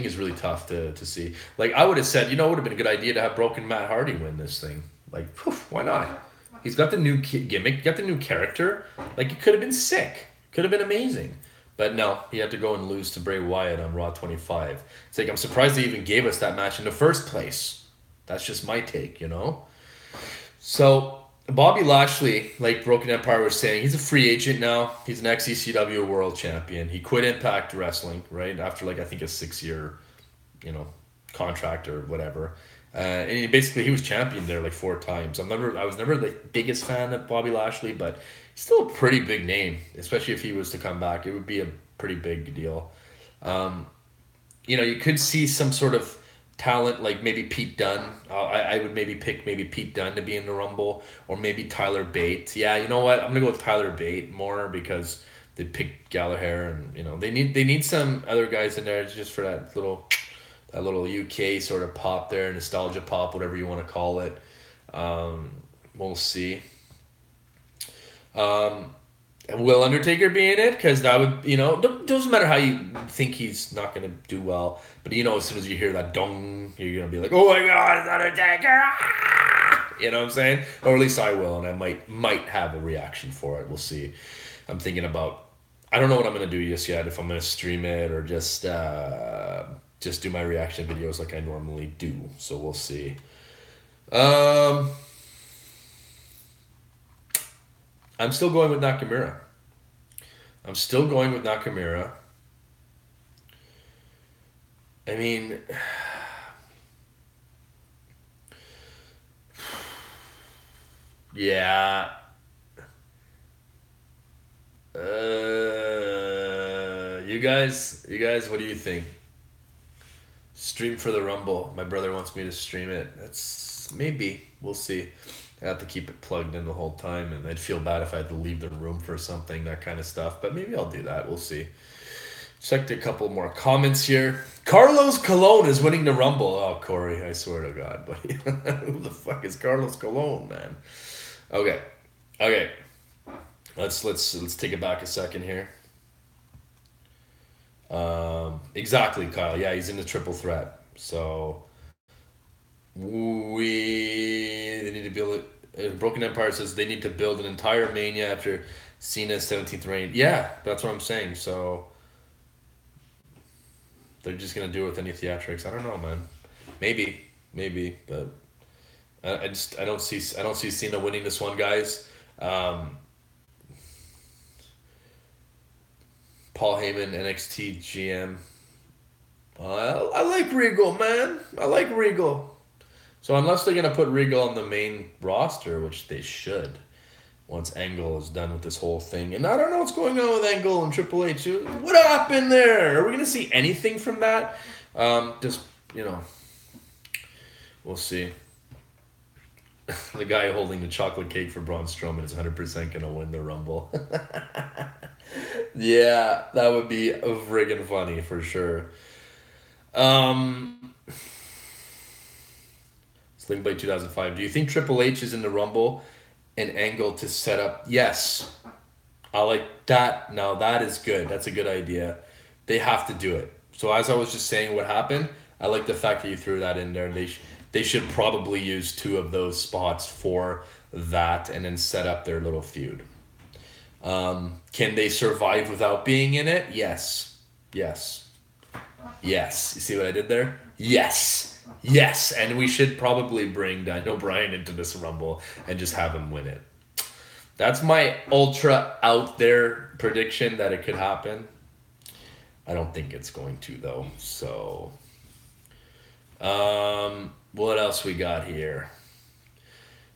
is really tough to see. Like, I would have said, it would have been a good idea to have Broken Matt Hardy win this thing. Like, why not? He's got the new gimmick, got the new character. Like, it could have been sick. Could have been amazing. But no, he had to go and lose to Bray Wyatt on Raw 25. It's like, I'm surprised they even gave us that match in the first place. That's just my take, So, Bobby Lashley, like Broken Empire was saying, he's a free agent now. He's an ex-ECW world champion. He quit Impact Wrestling, right? After, like, I think a 6-year, contract or whatever. And he was champion there, like, 4 times. I was never the biggest fan of Bobby Lashley, but still a pretty big name, especially if he was to come back. It would be a pretty big deal. You could see some sort of talent like maybe Pete Dunne. I would maybe pick Pete Dunne to be in the Rumble, or maybe Tyler Bate. Yeah, you know what? I'm gonna go with Tyler Bate more because they picked Gallagher, and they need some other guys in there just for that little UK sort of pop there, nostalgia pop, whatever you want to call it. We'll see. Will Undertaker be in it? Because that would, doesn't matter how you think he's not going to do well, but as soon as you hear that dong, you're going to be like, oh my God, it's Undertaker! Ah! You know what I'm saying? Or at least I will, and I might have a reaction for it. We'll see. I'm thinking about, I don't know what I'm going to do just yet, if I'm going to stream it or just do my reaction videos like I normally do. So we'll see. I'm still going with Nakamura. I mean, yeah. You guys, what do you think? Stream for the Rumble. My brother wants me to stream it. That's maybe. We'll see. I have to keep it plugged in the whole time, and I'd feel bad if I had to leave the room for something, that kind of stuff. But maybe I'll do that. We'll see. Checked a couple more comments here. Carlos Colon is winning the Rumble. Oh, Corey, I swear to God, buddy. Who the fuck is Carlos Colon, man? Okay. Let's take it back a second here. Exactly, Kyle. Yeah, he's in the triple threat. So they need to build it. Broken Empire says they need to build an entire Mania after Cena's 17th reign. Yeah, that's what I'm saying. So they're just gonna do it with any theatrics. I don't know, man. Maybe, but I don't see Cena winning this one, guys. Paul Heyman, NXT GM. I like Regal, man. I like Regal. So unless they're going to put Regal on the main roster, which they should, once Angle is done with this whole thing. And I don't know what's going on with Angle and Triple H. What happened there? Are we going to see anything from that? We'll see. The guy holding the chocolate cake for Braun Strowman is 100% going to win the Rumble. Yeah, that would be friggin' funny for sure. Sling Blade 2005. Do you think Triple H is in the Rumble and Angle to set up? Yes. I like that. Now that is good. That's a good idea. They have to do it. So as I was just saying what happened, I like the fact that you threw that in there. They should probably use 2 of those spots for that and then set up their little feud. Can they survive without being in it? Yes. You see what I did there? Yes. And we should probably bring Daniel Bryan into this Rumble and just have him win it. That's my ultra out there prediction that it could happen. I don't think it's going to, though. So, what else we got here?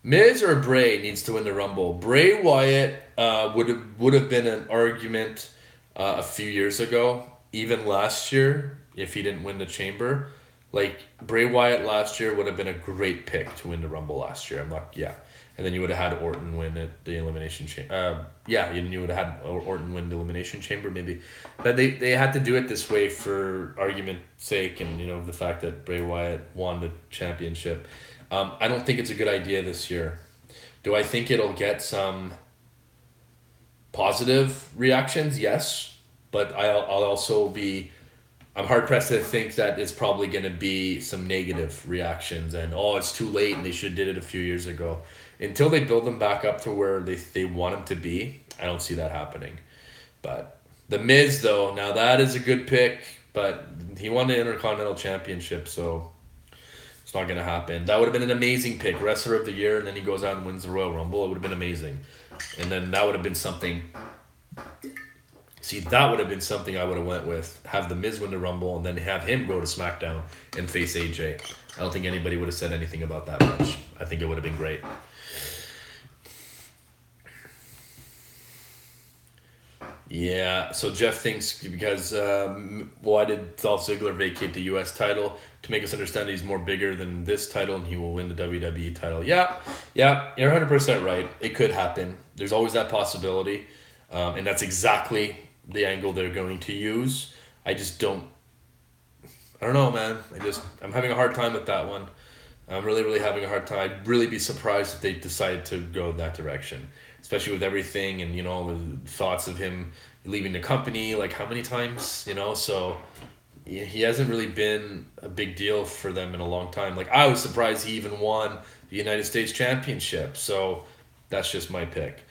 Miz or Bray needs to win the Rumble. Bray Wyatt would have been an argument a few years ago, even last year, if he didn't win the Chamber. Like, Bray Wyatt last year would have been a great pick to win the Rumble last year. And then you would have had Orton win it, the Elimination Chamber. You would have had Orton win the Elimination Chamber, maybe. But they had to do it this way for argument's sake, and the fact that Bray Wyatt won the championship. I don't think it's a good idea this year. Do I think it'll get some positive reactions? Yes, but I'll also be. I'm hard pressed to think that it's probably going to be some negative reactions and it's too late and they should have did it a few years ago. Until they build them back up to where they want them to be, I don't see that happening. But the Miz, though, now that is a good pick, but he won the Intercontinental Championship, so it's not going to happen. That would have been an amazing pick, Wrestler of the Year, and then he goes out and wins the Royal Rumble. It would have been amazing. And then that would have been something. See, that would have been something I would have went with. Have the Miz win the Rumble and then have him go to SmackDown and face AJ. I don't think anybody would have said anything about that much. I think it would have been great. Yeah, so Jeff thinks because why did Dolph Ziggler vacate the U.S. title? To make us understand he's more bigger than this title and he will win the WWE title. Yeah, you're 100% right. It could happen. There's always that possibility. And that's exactly the angle they're going to use. I don't know, man. I'm having a hard time with that one. I'm really, really having a hard time. I'd really be surprised if they decide to go that direction, especially with everything and, the thoughts of him leaving the company, like how many times, so he hasn't really been a big deal for them in a long time. Like, I was surprised he even won the United States Championship, so that's just my pick.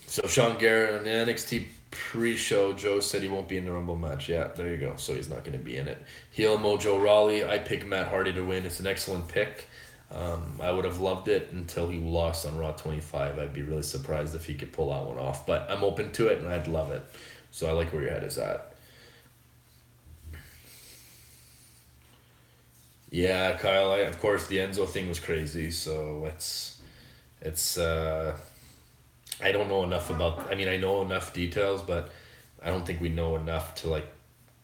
So Sean Garrett on the NXT pre-show, Joe said he won't be in the Rumble match. Yeah, there you go. So he's not going to be in it. Heel Mojo Rawley, I pick Matt Hardy to win. It's an excellent pick. I would have loved it until he lost on Raw 25. I'd be really surprised if he could pull that one off. But I'm open to it, and I'd love it. So I like where your head is at. Yeah, Kyle, of course, the Enzo thing was crazy. So it's I don't know enough about... I know enough details, but I don't think we know enough to like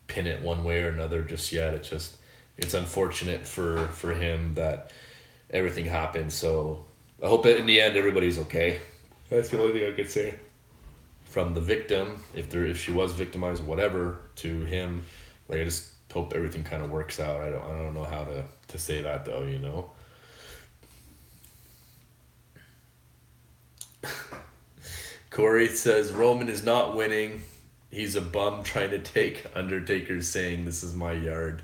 pin it one way or another just yet. It's unfortunate for him that everything happened. So I hope that in the end everybody's okay. That's the only thing I could say. From the victim, if she was victimized, whatever, to him, like I just hope everything kind of works out. I don't know how to say that though, you know. Corey says Roman is not winning. He's a bum trying to take Undertaker's saying this is my yard.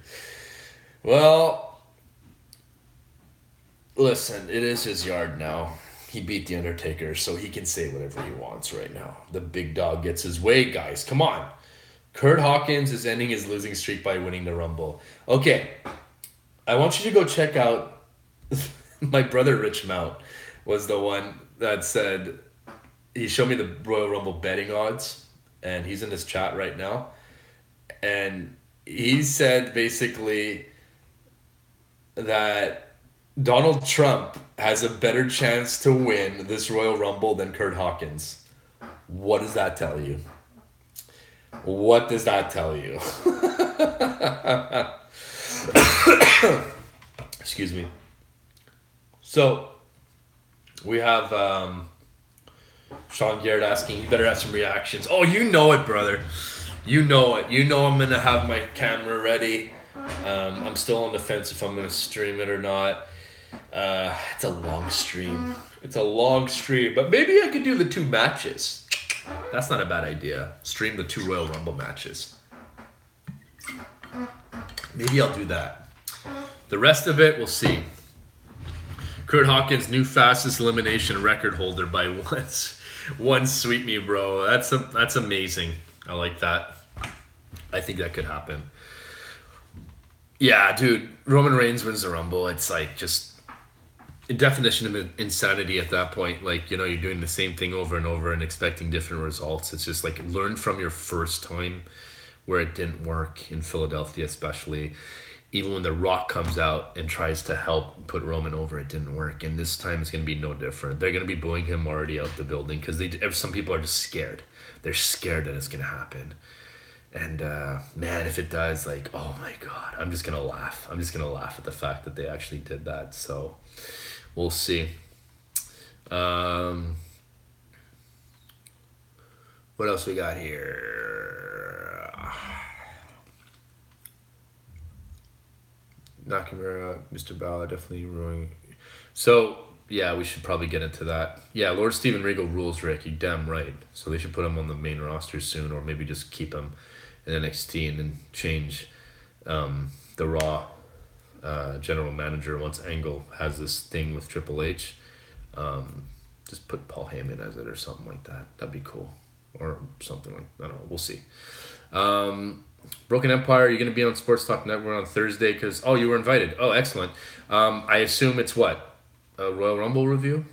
Well, listen, it is his yard now. He beat the Undertaker, so he can say whatever he wants right now. The big dog gets his way, guys. Come on. Kurt Hawkins is ending his losing streak by winning the Rumble. Okay, I want you to go check out my brother Rich Mount was the one that said, he showed me the Royal Rumble betting odds, and he's in this chat right now. And he said basically that Donald Trump has a better chance to win this Royal Rumble than Kurt Hawkins. What does that tell you? What does that tell you? Excuse me. So, we have Sean Garrett asking, you better have some reactions. Oh, you know it, brother. You know it. You know I'm going to have my camera ready. I'm still on the fence if I'm going to stream it or not. It's a long stream. But maybe I could do the 2 matches. That's not a bad idea. Stream the 2 Royal Rumble matches. Maybe I'll do that. The rest of it, we'll see. Kurt Hawkins, new fastest elimination record holder by one sweep me, bro. That's amazing. I like that. I think that could happen. Yeah, dude. Roman Reigns wins the Rumble. It's like just a definition of insanity at that point. Like, you know, you're doing the same thing over and over and expecting different results. It's just like learn from your first time where it didn't work in Philadelphia, especially. Even when The Rock comes out and tries to help put Roman over, it didn't work. And this time it's going to be no different. They're going to be booing him already out the building because some people are just scared. They're scared that it's going to happen. And man, if it does, like, oh my God, I'm just going to laugh. I'm just going to laugh at the fact that they actually did that. So we'll see. What else we got here? Nakamura, Mr. Balor, definitely ruining. So, yeah, we should probably get into that. Yeah, Lord Steven Regal rules, Rick. You damn right. So they should put him on the main roster soon, or maybe just keep him in NXT and then change the Raw general manager once Angle has this thing with Triple H. Just put Paul Heyman as it or something like that. That'd be cool. Or something like, I don't know. We'll see. Broken Empire, you're going to be on Sports Talk Network on Thursday because, oh, you were invited. Oh, excellent. I assume it's what? A Royal Rumble review?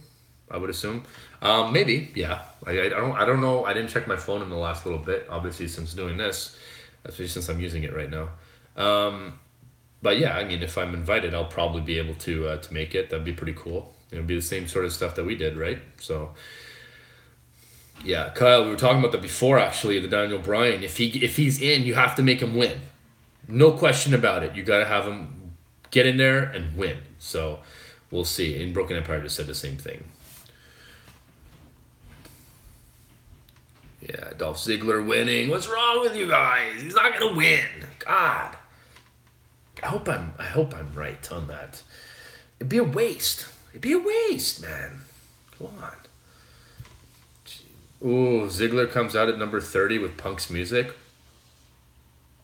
I would assume. Maybe, yeah. I don't know. I didn't check my phone in the last little bit, obviously, since doing this. Especially since I'm using it right now. But yeah, I mean, if I'm invited, I'll probably be able to make it. That'd be pretty cool. It'll be the same sort of stuff that we did, right? So, yeah, Kyle, we were talking about that before, actually, the Daniel Bryan. If he's in, you have to make him win. No question about it. You got to have him get in there and win. So, we'll see. And Broken Empire just said the same thing. Yeah, Dolph Ziggler winning. What's wrong with you guys? He's not gonna win. God. I hope I'm right on that. It'd be a waste. Man. Come on. Ooh, Ziggler comes out at number 30 with Punk's music.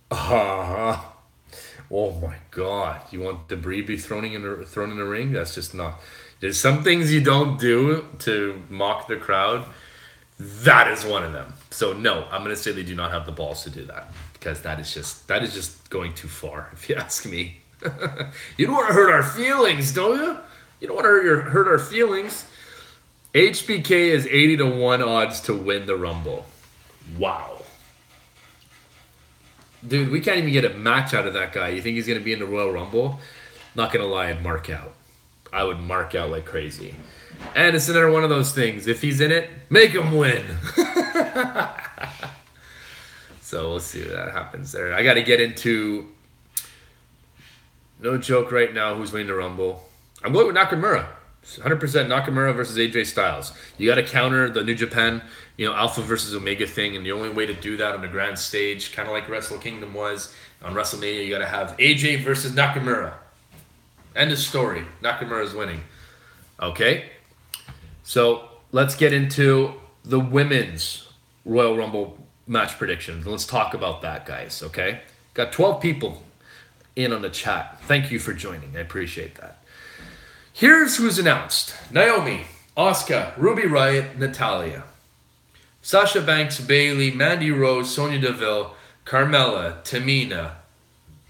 Oh my God. You want debris be thrown in the ring? That's just not. There's some things you don't do to mock the crowd. That is one of them. So no, I'm gonna say they do not have the balls to do that because that is just going too far, if you ask me. You don't want to hurt our feelings, don't you? You don't want to hurt our feelings. HBK is 80-1 odds to win the Rumble. Wow. Dude, we can't even get a match out of that guy. You think he's gonna be in the Royal Rumble? Not gonna lie, I'd mark out. I would mark out like crazy. And it's another one of those things. If he's in it, make him win. So we'll see what happens there. I got to get into, no joke right now, who's winning the Rumble. I'm going with Nakamura. 100% Nakamura versus AJ Styles. You got to counter the New Japan, Alpha versus Omega thing, and the only way to do that on the grand stage, kind of like Wrestle Kingdom was on WrestleMania, you got to have AJ versus Nakamura. End of story. Nakamura is winning. Okay? So let's get into the women's Royal Rumble match predictions. Let's talk about that, guys, okay? Got 12 people in on the chat. Thank you for joining. I appreciate that. Here's who's announced. Naomi, Asuka, Ruby Riott, Natalya. Sasha Banks, Bayley, Mandy Rose, Sonya Deville, Carmella, Tamina,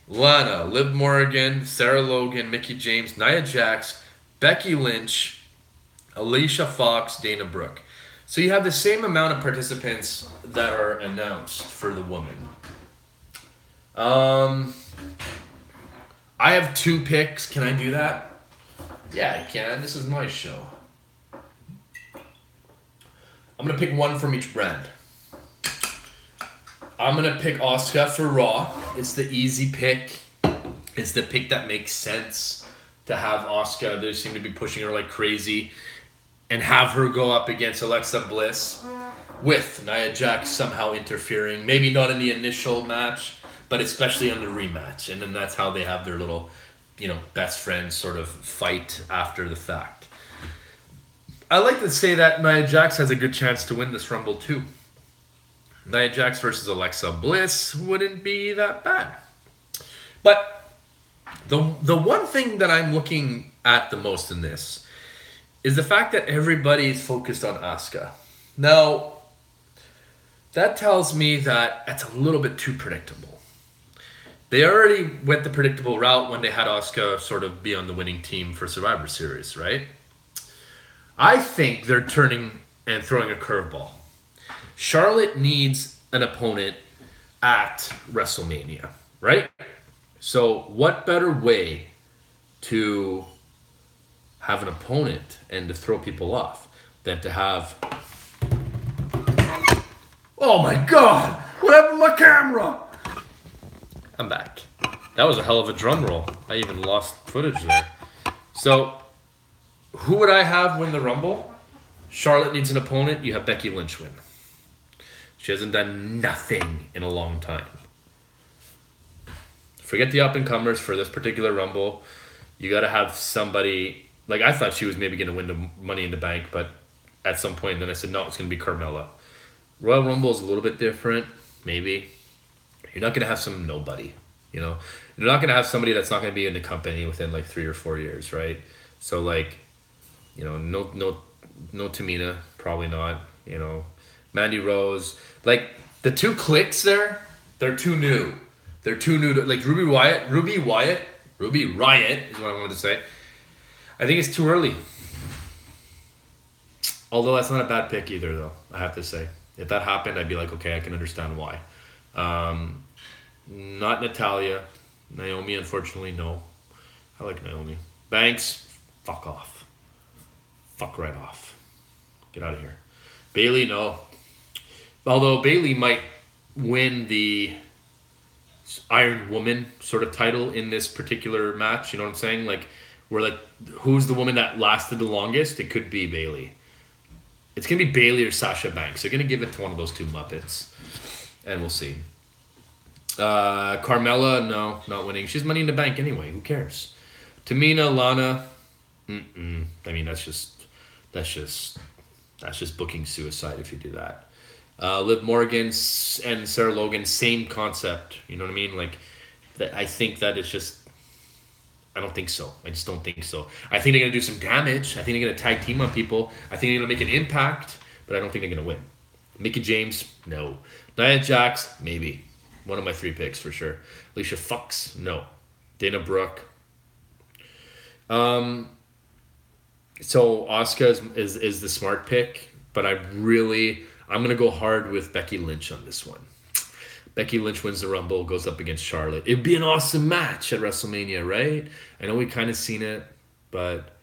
Lana, Liv Morgan, Sarah Logan, Mickie James, Nia Jax, Becky Lynch, Alicia Fox, Dana Brooke. So you have the same amount of participants that are announced for the woman. I have 2 picks. Can I do that? Yeah, I can. This is my show. I'm going to pick one from each brand. I'm going to pick Asuka for Raw. It's the easy pick. It's the pick that makes sense to have Asuka. They seem to be pushing her like crazy. And have her go up against Alexa Bliss with Nia Jax somehow interfering. Maybe not in the initial match, but especially on the rematch. And then that's how they have their little, best friends sort of fight after the fact. I like to say that Nia Jax has a good chance to win this Rumble too. Nia Jax versus Alexa Bliss wouldn't be that bad. But the one thing that I'm looking at the most in this is the fact that everybody is focused on Asuka. Now, that tells me that it's a little bit too predictable. They already went the predictable route when they had Asuka sort of be on the winning team for Survivor Series, right? I think they're turning and throwing a curveball. Charlotte needs an opponent at WrestleMania, right? So what better way to have an opponent and to throw people off than to have... Oh my God! What happened to my camera? I'm back. That was a hell of a drum roll. I even lost footage there. So, who would I have win the Rumble? Charlotte needs an opponent. You have Becky Lynch win. She hasn't done nothing in a long time. Forget the up-and-comers for this particular Rumble. You got to have somebody... Like, I thought she was maybe going to win the Money in the Bank, but at some point, then I said, no, it's going to be Carmella. Royal Rumble is a little bit different, maybe. You're not going to have some nobody, You're not going to have somebody that's not going to be in the company within, 3 or 4 years, right? So, no Tamina, probably not, Mandy Rose. The 2 clicks there, they're too new. They're too new to, Ruby Riott is what I wanted to say. I think it's too early. Although that's not a bad pick either, though, I have to say. If that happened, I'd be like, okay, I can understand why. Not Natalya. Naomi, unfortunately, no. I like Naomi. Banks, fuck off. Fuck right off. Get out of here. Bayley, no. Although Bayley might win the Iron Woman sort of title in this particular match, you know what I'm saying? Who's the woman that lasted the longest? It could be Bayley. It's going to be Bayley or Sasha Banks. They're going to give it to one of those 2 Muppets. And we'll see. Carmella, no, not winning. She's Money in the Bank anyway. Who cares? Tamina, Lana, I mean, that's just booking suicide if you do that. Liv Morgan and Sarah Logan, same concept. You know what I mean? I think that it's just... I don't think so. I just don't think so. I think they're going to do some damage. I think they're going to tag team on people. I think they're going to make an impact, but I don't think they're going to win. Mickie James, no. Nia Jax, maybe. One of my 3 picks for sure. Alicia Fox, no. Dana Brooke. So Asuka is the smart pick, but I'm going to go hard with Becky Lynch on this one. Becky Lynch wins the Rumble, goes up against Charlotte. It'd be an awesome match at WrestleMania, right? I know we kind of seen it, but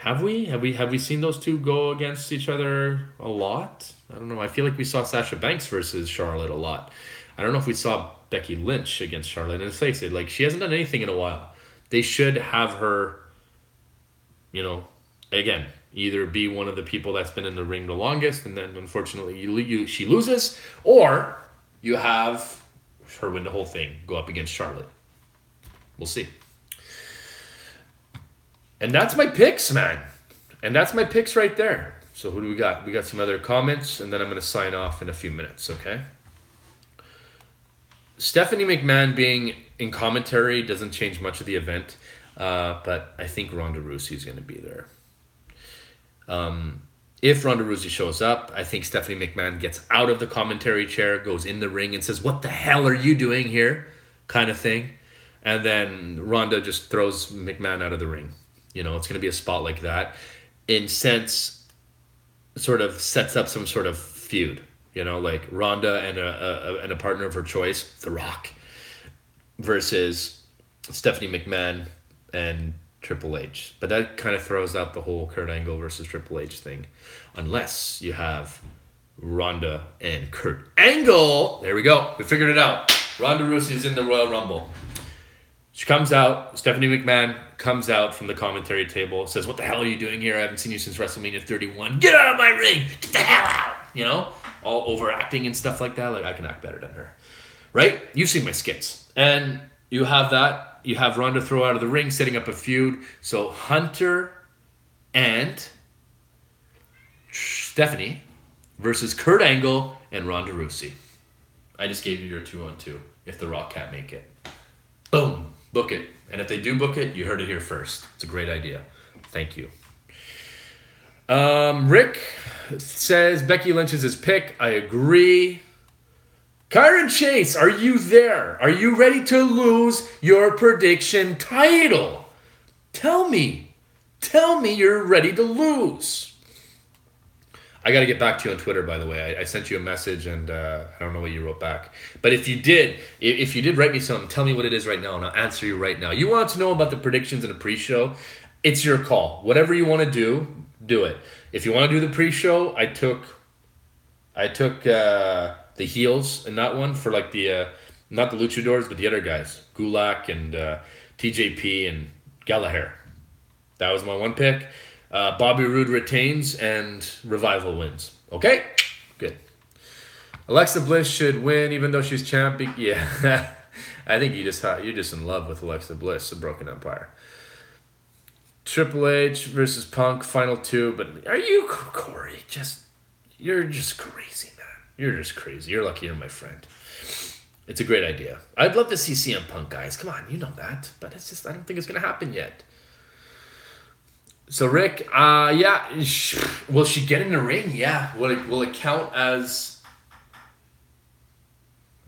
Have we seen those two go against each other a lot? I don't know. I feel like we saw Sasha Banks versus Charlotte a lot. I don't know if we saw Becky Lynch against Charlotte. And let's face it, like she hasn't done anything in a while. They should have her, again, either be one of the people that's been in the ring the longest, and then unfortunately she loses, or you have her win the whole thing, go up against Charlotte. We'll see. And that's my picks, man. And that's my picks right there. So who do we got? We got some other comments, and then I'm going to sign off in a few minutes, okay? Stephanie McMahon being in commentary doesn't change much of the event, but I think Ronda Rousey is going to be there. If Ronda Rousey shows up, I think Stephanie McMahon gets out of the commentary chair, goes in the ring, and says, "What the hell are you doing here?" kind of thing. And then Ronda just throws McMahon out of the ring. It's going to be a spot like that. In sense, sort of sets up some sort of feud. Like Ronda and a partner of her choice, The Rock, versus Stephanie McMahon and Triple H. But that kind of throws out the whole Kurt Angle versus Triple H thing. Unless you have Ronda and Kurt Angle. There we go. We figured it out. Ronda Rousey is in the Royal Rumble. She comes out, Stephanie McMahon comes out from the commentary table, says, "What the hell are you doing here? I haven't seen you since WrestleMania 31. Get out of my ring! Get the hell out!" All overacting and stuff like that. Like, I can act better than her. Right? You've seen my skits. And you have that. You have Ronda throw out of the ring, setting up a feud. So Hunter and Stephanie versus Kurt Angle and Ronda Rousey. I just gave you your 2-on-2 if The Rock can't make it. Boom. Book it. And if they do book it, you heard it here first. It's a great idea. Thank you. Rick says Becky Lynch is his pick. I agree. Kyron Chase, are you there? Are you ready to lose your prediction title? Tell me. Tell me you're ready to lose. I got to get back to you on Twitter, by the way. I sent you a message, and I don't know what you wrote back. But if you did write me something, tell me what it is right now, and I'll answer you right now. You want to know about the predictions in the pre-show? It's your call. Whatever you want to do it. If you want to do the pre-show, I took the heels in that one for like the not the luchadors, but the other guys, Gulak and TJP and Gallagher. That was my one pick. Bobby Roode retains and Revival wins. Okay? Good. Alexa Bliss should win even though she's champion. Yeah. I think you're just in love with Alexa Bliss, the Broken Empire. Triple H versus Punk, final two. But are you, Corey? You're just crazy, man. You're just crazy. You're lucky you're my friend. It's a great idea. I'd love to see CM Punk, guys. Come on, you know that. But it's just, I don't think it's going to happen yet. So Rick, yeah, will she get in the ring? Yeah. Will it count as?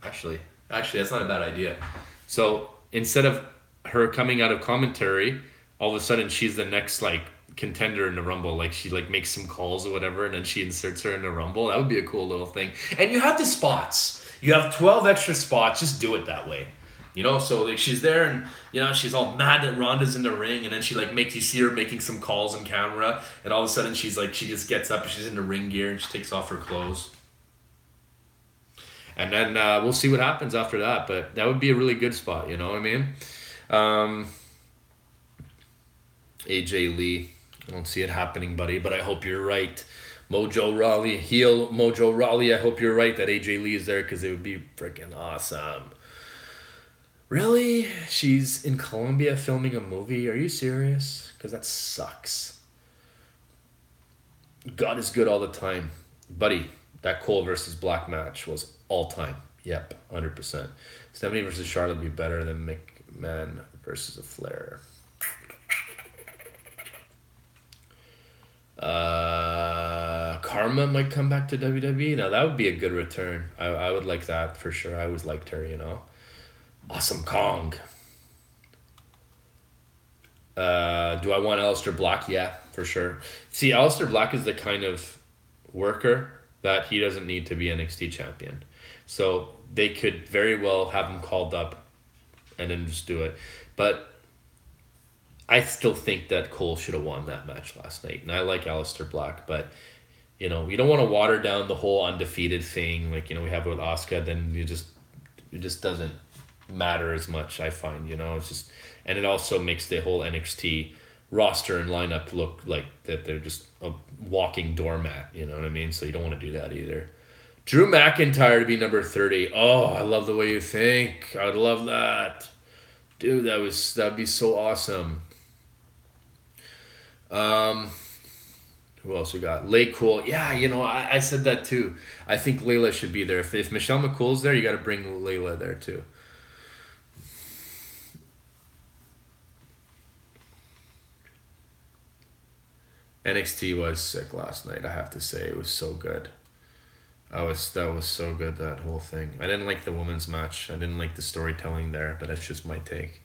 Actually, that's not a bad idea. So instead of her coming out of commentary, all of a sudden she's the next contender in the Rumble. Like she makes some calls or whatever, and then she inserts her in the Rumble. That would be a cool little thing. And you have the spots. You have 12 extra spots. Just do it that way. So she's there and, she's all mad that Ronda's in the ring, and then she you see her making some calls on camera, and all of a sudden she just gets up and she's in the ring gear and she takes off her clothes. And then we'll see what happens after that, but that would be a really good spot, you know what I mean? AJ Lee, I don't see it happening, buddy, but I hope you're right. Mojo Rawley, I hope you're right that AJ Lee is there because it would be freaking awesome. Really? She's in Colombia filming a movie? Are you serious? Because that sucks. God is good all the time. Buddy, that Cole versus Black match was all time. Yep, 100%. Stephanie versus Charlotte would be better than McMahon versus a Flair. Karma might come back to WWE. Now, that would be a good return. I would like that for sure. I always liked her, Awesome Kong. Do I want Aleister Black? Yeah, for sure. See, Aleister Black is the kind of worker that he doesn't need to be NXT champion. So they could very well have him called up and then just do it. But I still think that Cole should have won that match last night, and I like Aleister Black, but you know, you don't want to water down the whole undefeated thing, like we have with Asuka. Then it just doesn't matter as much. I find it's just, and it also makes the whole NXT roster and lineup look like that they're just a walking doormat. You know what I mean? So you don't want to do that either. Drew McIntyre to be number 30. Oh, I love the way you think. I'd love that. Dude, that'd be so awesome. Who else we got? Lay Cool. Yeah, I said that too. I think Layla should be there. If Michelle McCool's there, you got to bring Layla there too. NXT was sick last night, I have to say. It was so good. That was so good, that whole thing. I didn't like the women's match. I didn't like the storytelling there, but that's just my take.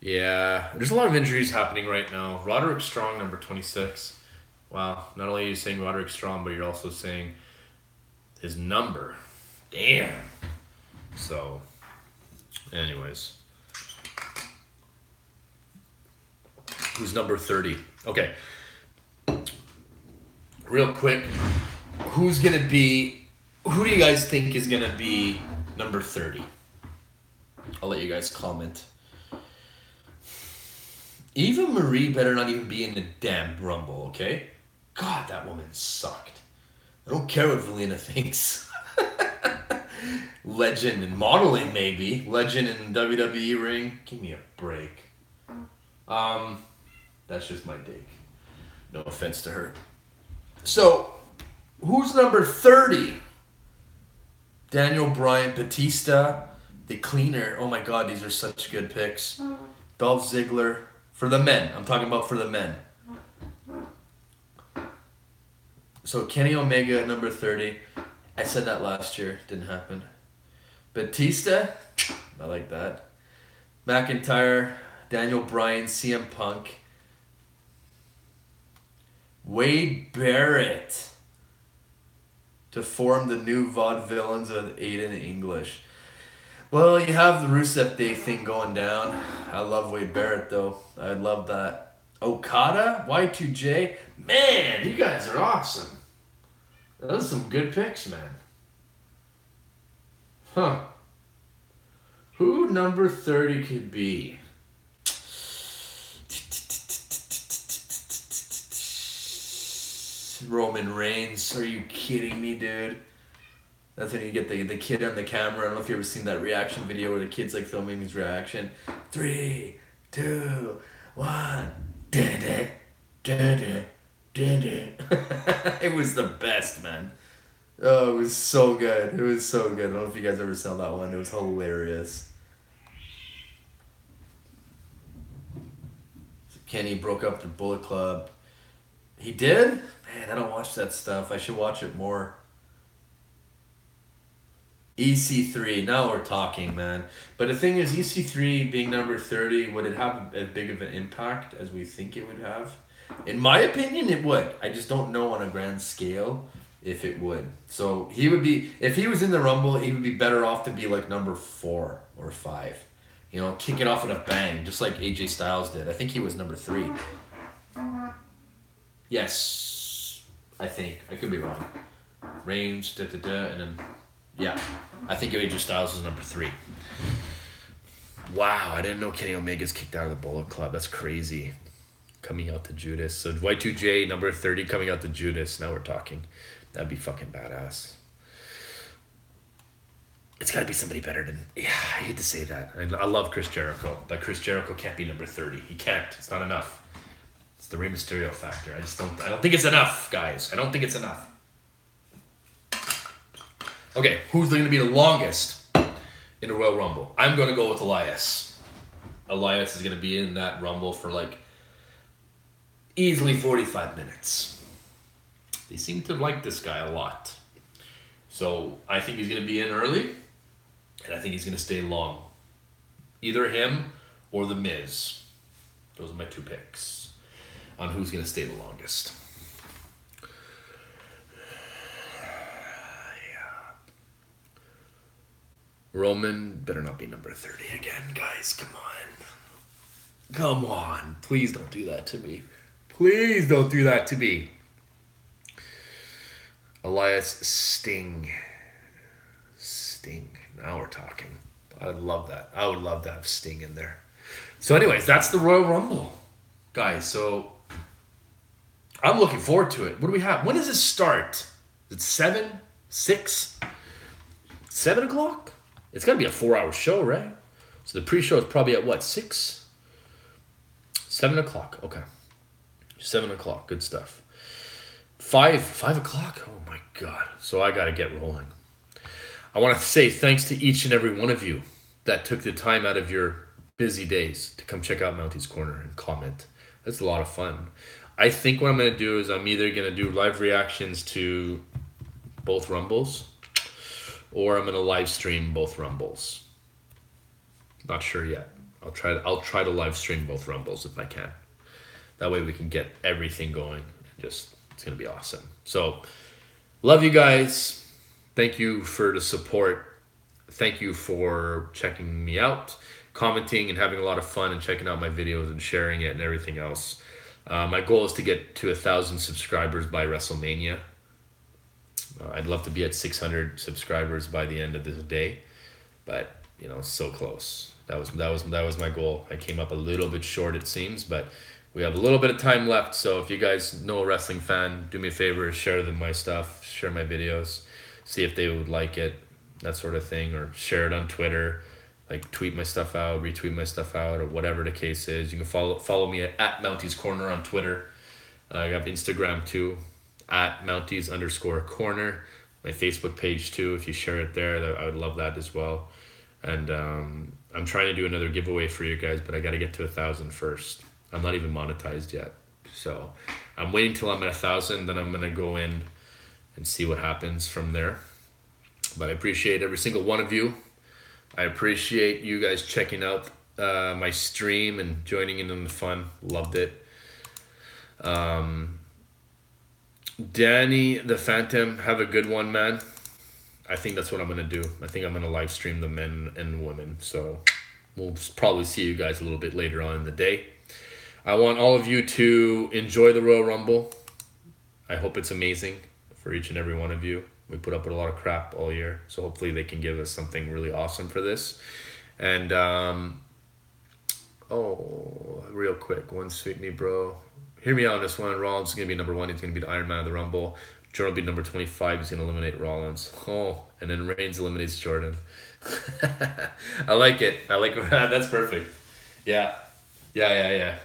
Yeah, there's a lot of injuries happening right now. Roderick Strong, number 26. Wow, not only are you saying Roderick Strong, but you're also saying his number. Damn. So, anyways. Who's number 30? Okay. Real quick, who do you guys think is going to be number 30? I'll let you guys comment. Eva Marie better not even be in the damn Rumble, okay? God, that woman sucked. I don't care what Valina thinks. Legend in modeling, maybe. Legend in WWE ring. Give me a break. That's just my take. No offense to her. So, who's number 30? Daniel Bryan, Batista, The Cleaner. Oh my God, these are such good picks. Dolph Ziggler. For the men. I'm talking about for the men. So, Kenny Omega at number 30. I said that last year. Didn't happen. Batista. I like that. McIntyre. Daniel Bryan. CM Punk. Wade Barrett to form the new vaudevillains of Aiden English. Well, you have the Rusev Day thing going down. I love Wade Barrett, though. I love that. Okada? Y2J? Man, you guys are awesome. Those are some good picks, man. Huh. Who number 30 could be? Roman Reigns. Are you kidding me, dude? That's when you get the kid on the camera. I don't know if you ever seen that reaction video where the kid's like filming his reaction. 3, 2, 1. It was the best, man. Oh, it was so good. It was so good. I don't know if you guys ever saw that one. It was hilarious. Kenny broke up the Bullet Club. He did? Man, I don't watch that stuff. I should watch it more. EC3, now we're talking, man. But the thing is, EC3 being number 30, would it have as big of an impact as we think it would have? In my opinion, it would. I just don't know on a grand scale if it would. So he would be, if he was in the Rumble, he would be better off to be like number 4 or 5. Kick it off with a bang, just like AJ Styles did. I think he was number 3. Yes, I think. I could be wrong. Reigns, and then, yeah. I think AJ Styles is number 3. Wow, I didn't know Kenny Omega's kicked out of the Bullet Club. That's crazy. Coming out to Judas. So Y2J, number 30, coming out to Judas. Now we're talking. That'd be fucking badass. It's got to be somebody better than... Yeah, I hate to say that. I love Chris Jericho, but Chris Jericho can't be number 30. He can't. It's not enough. It's the Rey Mysterio factor. I don't think it's enough, guys. I don't think it's enough. Okay, who's going to be the longest in the Royal Rumble? I'm going to go with Elias. Elias is going to be in that Rumble for like easily 45 minutes. They seem to like this guy a lot. So I think he's going to be in early, and I think he's going to stay long. Either him or The Miz. Those are my 2 picks on who's going to stay the longest. Roman better not be number 30 again, guys. Come on. Come on. Please don't do that to me. Please don't do that to me. Elias Sting. Sting. Now we're talking. I'd love that. I would love to have Sting in there. So anyways, that's the Royal Rumble. Guys, so I'm looking forward to it. What do we have? When does it start? Is it 7? 6? 7 o'clock? It's got to be a 4-hour show, right? So the pre-show is probably at what, 6? 7 o'clock. Okay. 7 o'clock. Good stuff. 5 o'clock? Oh my God. So I got to get rolling. I want to say thanks to each and every one of you that took the time out of your busy days to come check out Mounties Corner and comment. That's a lot of fun. I think what I'm going to do is I'm either going to do live reactions to both Rumbles or I'm going to live stream both Rumbles. Not sure yet. I'll try to live stream both Rumbles if I can. That way we can get everything going. It's going to be awesome. So, love you guys. Thank you for the support. Thank you for checking me out, commenting, and having a lot of fun and checking out my videos and sharing it and everything else. My goal is to get to 1,000 subscribers by WrestleMania. I'd love to be at 600 subscribers by the end of this day, but you know, so close. That was my goal. I came up a little bit short, it seems, but we have a little bit of time left. So if you guys know a wrestling fan, do me a favor, share my stuff, share my videos, see if they would like it, that sort of thing, or share it on Twitter, like tweet my stuff out, retweet my stuff out, or whatever the case is. You can follow me at Mounties Corner on Twitter. I have Instagram too, at Mounties_corner. My Facebook page too. If you share it there, I would love that as well. And I'm trying to do another giveaway for you guys, but I got to get to 1,000 first. I'm not even monetized yet, so I'm waiting till I'm at 1,000. Then I'm gonna go in and see what happens from there. But I appreciate every single one of you. I appreciate you guys checking out my stream and joining in on the fun. Loved it. Danny the Phantom, have a good one, man. I think that's what I'm going to do. I think I'm going to live stream the men and women. So we'll probably see you guys a little bit later on in the day. I want all of you to enjoy the Royal Rumble. I hope it's amazing for each and every one of you. We put up with a lot of crap all year, so hopefully they can give us something really awesome for this. And, real quick, one sweet me, bro. Hear me out on this one. Rollins is going to be number 1. He's going to be the Iron Man of the Rumble. Jordan will be number 25. He's going to eliminate Rollins. Oh, and then Reigns eliminates Jordan. I like it. That's perfect. Yeah,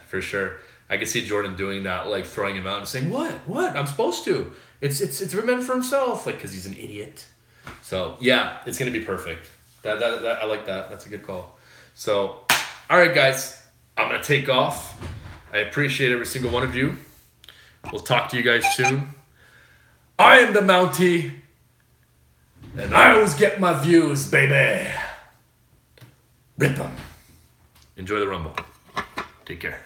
for sure. I can see Jordan doing that, like throwing him out and saying, "What? I'm supposed to. It's meant for himself," like because he's an idiot. So yeah, it's gonna be perfect. That I like that. That's a good call. So, all right, guys, I'm gonna take off. I appreciate every single one of you. We'll talk to you guys soon. I am the Mountie, and I always get my views, baby. Rip 'em. Enjoy the Rumble. Take care.